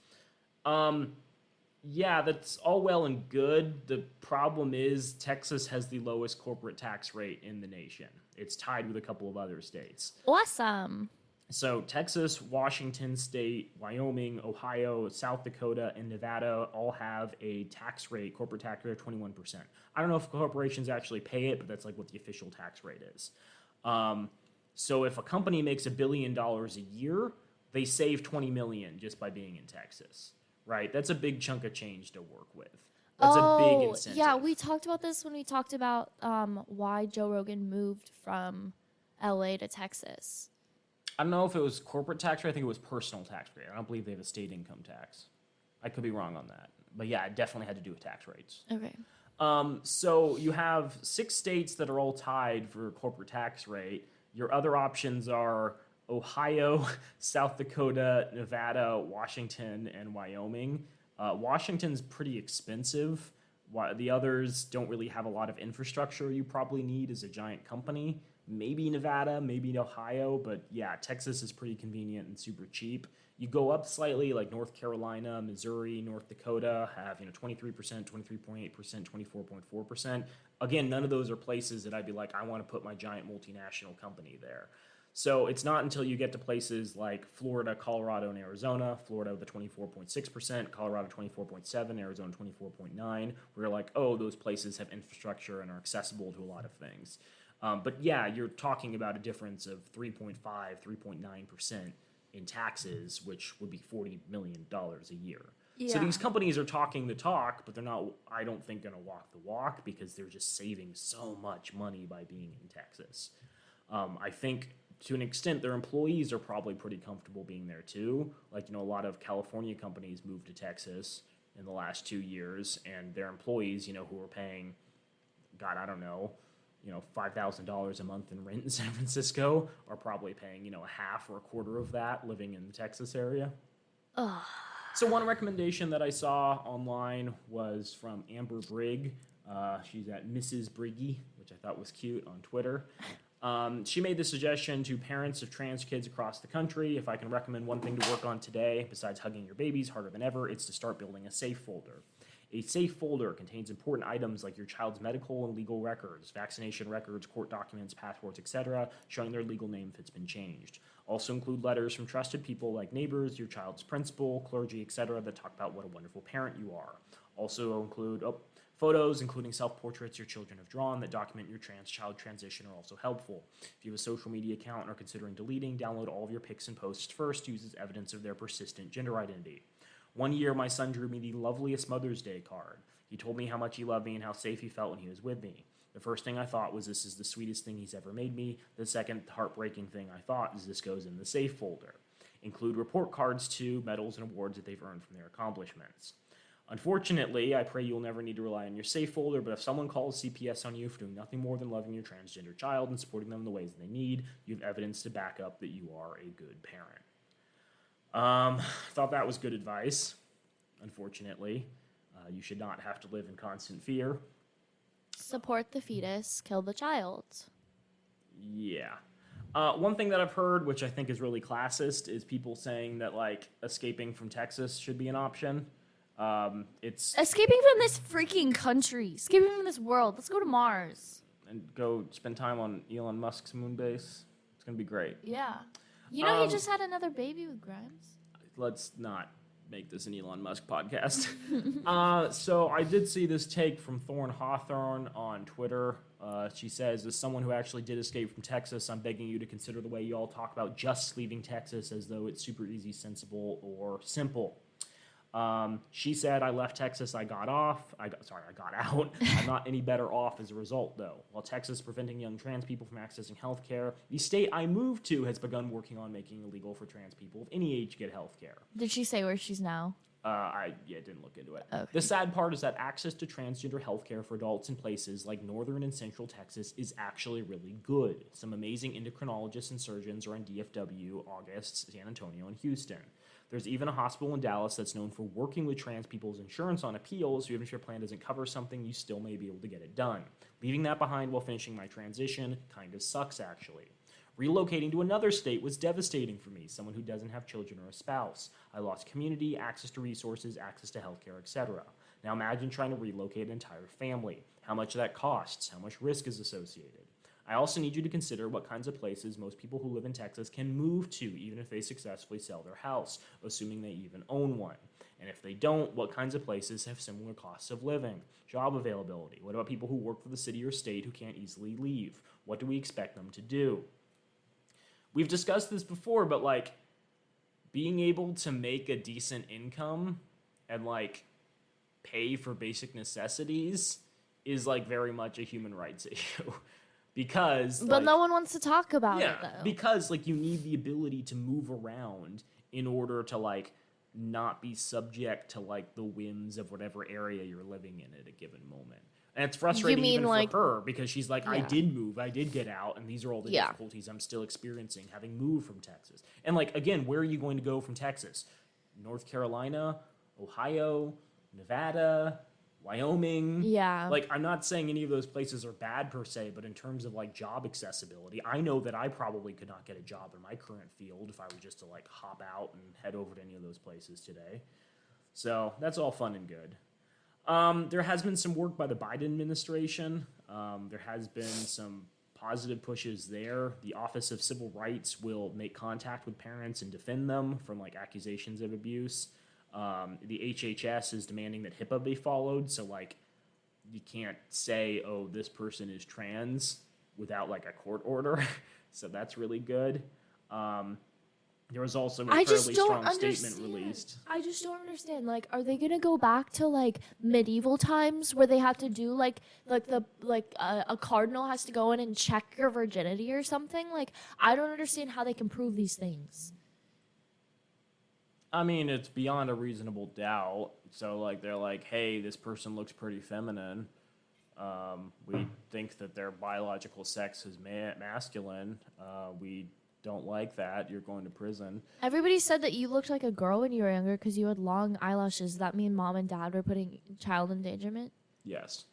B: Yeah, that's all well and good. The problem is Texas has the lowest corporate tax rate in the nation. It's tied with a couple of other states.
A: Awesome.
B: So Texas, Washington State, Wyoming, Ohio, South Dakota, and Nevada all have a tax rate, corporate tax rate of 21%. I don't know if corporations actually pay it, but that's like what the official tax rate is. So if a company makes $1 billion a year, they save 20 million just by being in Texas, right? That's a big chunk of change to work with. That's a big incentive.
A: Yeah, we talked about this when we talked about why Joe Rogan moved from LA to Texas.
B: I don't know if it was corporate tax rate. I think it was personal tax rate. I don't believe they have a state income tax. I could be wrong on that. But yeah, it definitely had to do with tax rates.
A: Okay.
B: So you have 6 states that are all tied for corporate tax rate. Your other options are Ohio, South Dakota, Nevada, Washington, and Wyoming. Washington's pretty expensive. The others don't really have a lot of infrastructure you probably need as a giant company. Maybe Nevada, maybe Ohio, but yeah, Texas is pretty convenient and super cheap. You go up slightly, like North Carolina, Missouri, North Dakota have 23%, 23.8%, 24.4%. Again, none of those are places that I'd be like, I want to put my giant multinational company there. So it's not until you get to places like Florida, Colorado, and Arizona, Florida with a 24.6%, Colorado 24.7%, Arizona 24.9%, where you're like, oh, those places have infrastructure and are accessible to a lot of things. But yeah, you're talking about a difference of 3.5, 3.9% in taxes, which would be $40 million a year. Yeah. So these companies are talking the talk, but they're not, I don't think, going to walk the walk because they're just saving so much money by being in Texas. I think to an extent their employees are probably pretty comfortable being there too. Like, a lot of California companies moved to Texas in the last 2 years, and their employees, who are paying, God, I don't know, $5,000 a month in rent in San Francisco are probably paying, a half or a quarter of that living in the Texas area. Ugh. So one recommendation that I saw online was from Amber Brigg. She's at Mrs. Briggy, which I thought was cute on Twitter. She made the suggestion to parents of trans kids across the country, if I can recommend one thing to work on today, besides hugging your babies harder than ever, it's to start building a safe folder. A safe folder contains important items like your child's medical and legal records, vaccination records, court documents, passports, etc., showing their legal name if it's been changed. Also include letters from trusted people like neighbors, your child's principal, clergy, etc., that talk about what a wonderful parent you are. Also include photos, including self-portraits your children have drawn that document your trans child transition, are also helpful. If you have a social media account and are considering deleting, download all of your pics and posts first to use as evidence of their persistent gender identity. One year, my son drew me the loveliest Mother's Day card. He told me how much he loved me and how safe he felt when he was with me. The first thing I thought was, this is the sweetest thing he's ever made me. The second heartbreaking thing I thought is, this goes in the safe folder. Include report cards too, medals and awards that they've earned from their accomplishments. Unfortunately, I pray you'll never need to rely on your safe folder, but if someone calls CPS on you for doing nothing more than loving your transgender child and supporting them in the ways they need, you have evidence to back up that you are a good parent. Thought that was good advice. Unfortunately, you should not have to live in constant fear.
A: Support the fetus, kill the child.
B: Yeah. One thing that I've heard, which I think is really classist, is people saying that, escaping from Texas should be an option. It's
A: escaping from this freaking country, escaping from this world. Let's go to Mars
B: and go spend time on Elon Musk's moon base. It's gonna be great.
A: Yeah, he just had another baby with Grimes.
B: Let's not make this an Elon Musk podcast. So I did see this take from Thorn Hawthorne on Twitter. She says, as someone who actually did escape from Texas, I'm begging you to consider the way you all talk about just leaving Texas as though it's super easy, sensible, or simple. She said, I left Texas, I got out. I'm not any better off as a result, though. While Texas is preventing young trans people from accessing health care, the state I moved to has begun working on making it illegal for trans people of any age to get health care.
A: Did she say where she's now?
B: I didn't look into it.
A: Okay.
B: The sad part is that access to transgender healthcare for adults in places like northern and central Texas is actually really good. Some amazing endocrinologists and surgeons are in DFW, August, San Antonio, and Houston. There's even a hospital in Dallas that's known for working with trans people's insurance on appeals, so even if your plan doesn't cover something, you still may be able to get it done. Leaving that behind while finishing my transition kind of sucks, actually. Relocating to another state was devastating for me, someone who doesn't have children or a spouse. I lost community, access to resources, access to healthcare, etc. Now imagine trying to relocate an entire family. How much that costs, how much risk is associated. I also need you to consider what kinds of places most people who live in Texas can move to, even if they successfully sell their house, assuming they even own one. And if they don't, what kinds of places have similar costs of living, job availability? What about people who work for the city or state who can't easily leave? What do we expect them to do? We've discussed this before, but like being able to make a decent income and like pay for basic necessities is like very much a human rights issue. Because
A: but no one wants to talk about it though.
B: Because like you need the ability to move around in order to like not be subject to like the whims of whatever area you're living in at a given moment. And it's frustrating even for her because she's like, I did move, I did get out, and these are all the difficulties I'm still experiencing having moved from Texas. And like, again, where are you going to go from Texas? North Carolina, Ohio, Nevada, Wyoming.
A: Yeah.
B: Like, I'm not saying any of those places are bad per se, but in terms of like job accessibility, I know that I probably could not get a job in my current field if I were just to like hop out and head over to any of those places today. So that's all fun and good. There has been some work by the Biden administration. There has been some positive pushes there. The Office of Civil Rights will make contact with parents and defend them from like accusations of abuse. The HHS is demanding that HIPAA be followed. So like you can't say, oh, this person is trans without like a court order. So that's really good. There was also a fairly strong statement released.
A: I just don't understand. Like, are they gonna go back to like medieval times where they have to do a cardinal has to go in and check your virginity or something? Like, I don't understand how they can prove these things.
B: I mean, it's beyond a reasonable doubt. So like, they're like, hey, this person looks pretty feminine. We think that their biological sex is masculine. We don't like that. You're going to prison.
A: Everybody said that you looked like a girl when you were younger because you had long eyelashes. Does that mean mom and dad were putting child endangerment?
B: Yes.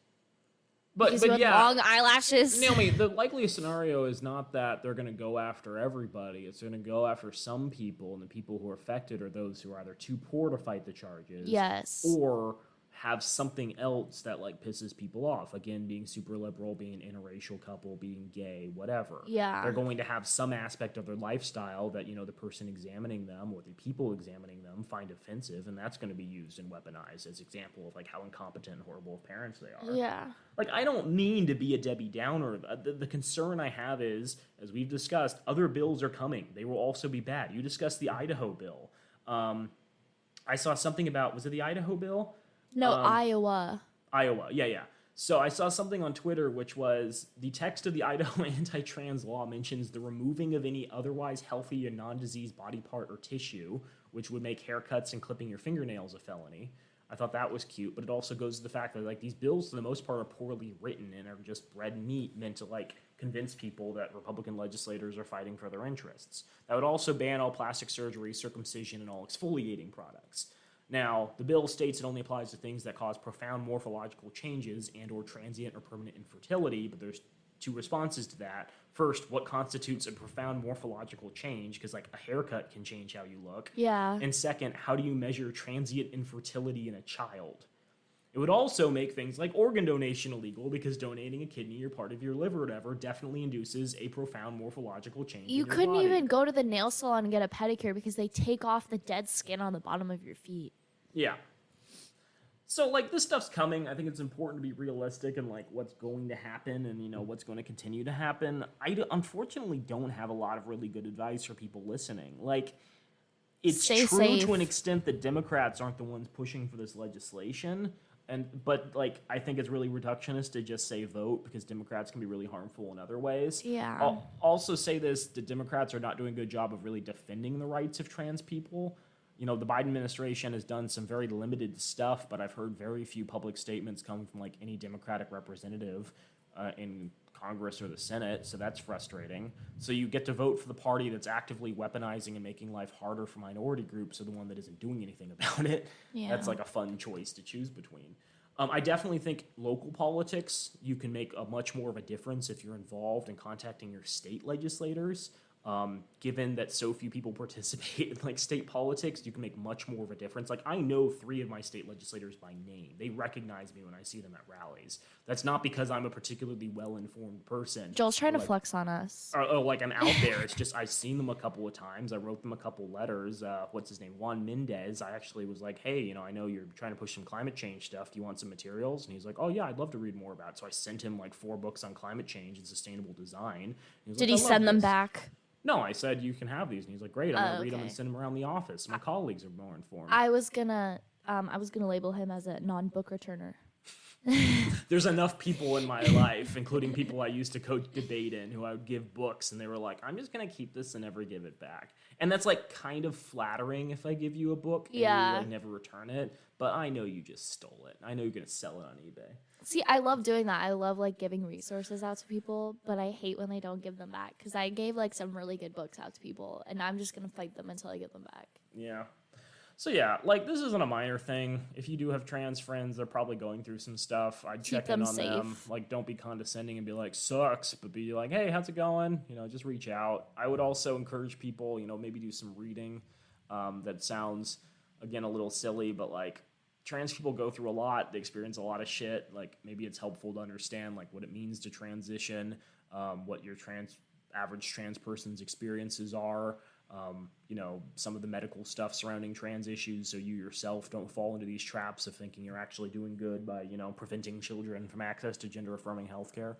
A: Because you had long eyelashes.
B: Naomi, the likeliest scenario is not that they're going to go after everybody. It's going to go after some people, and the people who are affected are those who are either too poor to fight the charges.
A: Yes.
B: Or have something else that like pisses people off. Again, being super liberal, being an interracial couple, being gay, whatever.
A: Yeah.
B: They're going to have some aspect of their lifestyle that, you know, the person examining them or the people examining them find offensive, and that's going to be used and weaponized as example of like how incompetent and horrible of parents they are.
A: Yeah.
B: Like, I don't mean to be a Debbie Downer. The concern I have is, as we've discussed, other bills are coming. They will also be bad. You discussed the Idaho bill. I saw something about, was it the Idaho bill?
A: No, Iowa.
B: Iowa, yeah. So I saw something on Twitter, which was the text of the Idaho anti-trans law mentions the removing of any otherwise healthy and non-diseased body part or tissue, which would make haircuts and clipping your fingernails a felony. I thought that was cute, but it also goes to the fact that like these bills, for the most part, are poorly written and are just red meat meant to like convince people that Republican legislators are fighting for their interests. That would also ban all plastic surgery, circumcision, and all exfoliating products. Now, the bill states it only applies to things that cause profound morphological changes and or transient or permanent infertility, but there's two responses to that. First, what constitutes a profound morphological change? Because like a haircut can change how you look.
A: Yeah.
B: And second, how do you measure transient infertility in a child? It would also make things like organ donation illegal because donating a kidney or part of your liver or whatever definitely induces a profound morphological change.
A: You couldn't even go to the nail salon and get a pedicure because they take off the dead skin on the bottom of your feet.
B: Yeah. So, like, this stuff's coming. I think it's important to be realistic and, like, what's going to happen and, you know, what's going to continue to happen. I unfortunately don't have a lot of really good advice for people listening. Like, it's
A: Stay
B: true
A: safe.
B: to an extent that Democrats aren't the ones pushing for this legislation. But like, I think it's really reductionist to just say vote because Democrats can be really harmful in other ways.
A: Yeah.
B: I'll also say this, the Democrats are not doing a good job of really defending the rights of trans people. You know, the Biden administration has done some very limited stuff, but I've heard very few public statements come from like any Democratic representative in Congress or the Senate, so that's frustrating. So you get to vote for the party that's actively weaponizing and making life harder for minority groups, or the one that isn't doing anything about it.
A: Yeah.
B: That's like a fun choice to choose between. I definitely think local politics, you can make a much more of a difference if you're involved in contacting your state legislators. Given that so few people participate in like state politics, you can make much more of a difference. Like I know 3 of my state legislators by name. They recognize me when I see them at rallies. That's not because I'm a particularly well-informed person.
A: Joel's trying to flex on us.
B: Or like I'm out there. It's just I've seen them a couple of times. I wrote them a couple letters. What's his name? Juan Mendez. I actually was like, hey, you know, I know you're trying to push some climate change stuff. Do you want some materials? And he's like, oh yeah, I'd love to read more about it. So I sent him like 4 books on climate change and sustainable design.
A: Did he send them back?
B: No, I said you can have these, and he's like, "Great, I'm gonna read them and send them around the office. My colleagues are more informed."
A: I was gonna label him as a non-book returner.
B: There's enough people in my life, including people I used to coach debate in, who I would give books, and they were like, "I'm just gonna keep this and never give it back." And that's like kind of flattering if I give you a book and you like never return it. But I know you just stole it. I know you're gonna sell it on eBay.
A: See, I love doing that. I love like giving resources out to people, but I hate when they don't give them back because I gave like some really good books out to people, and I'm just gonna fight them until I get them back.
B: Yeah. So yeah, like this isn't a minor thing. If you do have trans friends, they're probably going through some stuff. I'd check in on them. Like, don't be condescending and be like, sucks, but be like, hey, how's it going? You know, just reach out. I would also encourage people, you know, maybe do some reading. That sounds, again, a little silly, but like trans people go through a lot. They experience a lot of shit. Like maybe it's helpful to understand like what it means to transition, what your average trans person's experiences are. You know, some of the medical stuff surrounding trans issues, so you yourself don't fall into these traps of thinking you're actually doing good by, you know, preventing children from access to gender-affirming healthcare.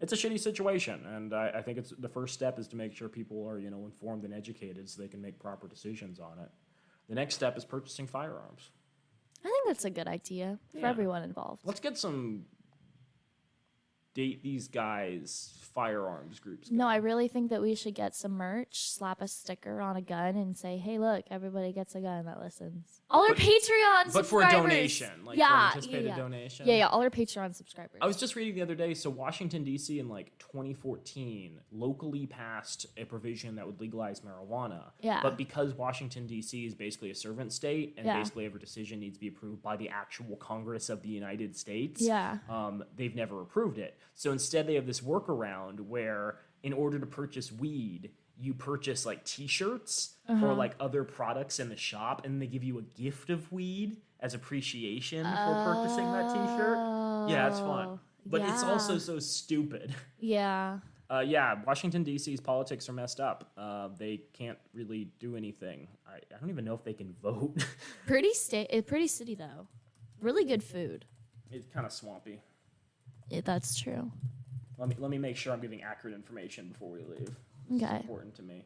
B: It's a shitty situation, and I think it's the first step is to make sure people are, you know, informed and educated so they can make proper decisions on it. The next step is purchasing firearms.
A: I think that's a good idea for everyone involved.
B: Let's get some date these guys firearms groups going.
A: No, I really think that we should get some merch, slap a sticker on a gun, and say, hey, look, everybody gets a gun that listens. All our Patreon subscribers.
B: But for a donation. Like for an anticipated donation.
A: Yeah, all our Patreon subscribers.
B: I was just reading the other day, so Washington, D.C. in like 2014 locally passed a provision that would legalize marijuana.
A: Yeah.
B: But because Washington, D.C. is basically a servant state, and basically every decision needs to be approved by the actual Congress of the United States, they've never approved it. So instead they have this workaround where in order to purchase weed, you purchase like t-shirts or like other products in the shop, and they give you a gift of weed as appreciation for purchasing that t-shirt. Yeah, it's fun. But it's also so stupid.
A: Yeah.
B: Washington, D.C.'s politics are messed up. They can't really do anything. I don't even know if they can vote.
A: Pretty city, though. Really good food.
B: It's kind of swampy.
A: That's true.
B: Let me make sure I'm giving accurate information before we leave.
A: Okay.
B: It's important to me.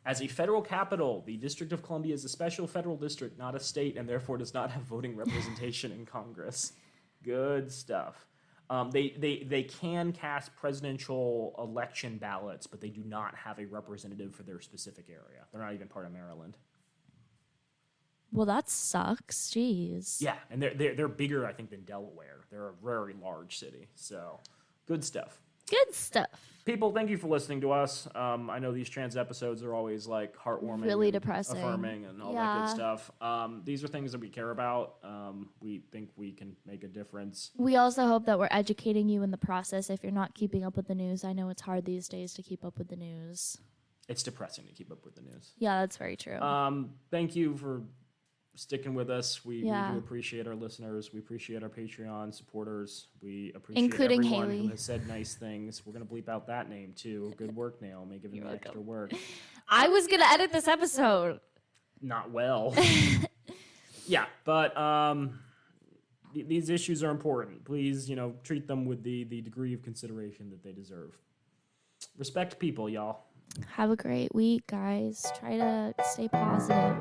B: As a federal capital, the District of Columbia is a special federal district, not a state, and therefore does not have voting representation in Congress. Good stuff. They can cast presidential election ballots, but they do not have a representative for their specific area. They're not even part of Maryland.
A: Well, that sucks. Jeez.
B: Yeah, and they're bigger, I think, than Delaware. They're a very large city. So, good stuff.
A: Good stuff.
B: People, thank you for listening to us. I know these trans episodes are always like heartwarming,
A: really depressing,
B: affirming, and all that good stuff. These are things that we care about. We think we can make a difference.
A: We also hope that we're educating you in the process. If you're not keeping up with the news, I know it's hard these days to keep up with the news.
B: It's depressing to keep up with the news.
A: Yeah, that's very true.
B: Thank you for sticking with us. We do appreciate our listeners. We appreciate our Patreon supporters. We appreciate
A: including
B: everyone
A: Haley,
B: who has said nice things. We're going to bleep out that name too. Good work, Naomi, giving me extra work.
A: I was going to edit this episode.
B: Not well. Yeah, but these issues are important. Please, you know, treat them with the degree of consideration that they deserve. Respect people, y'all.
A: Have a great week, guys. Try to stay positive.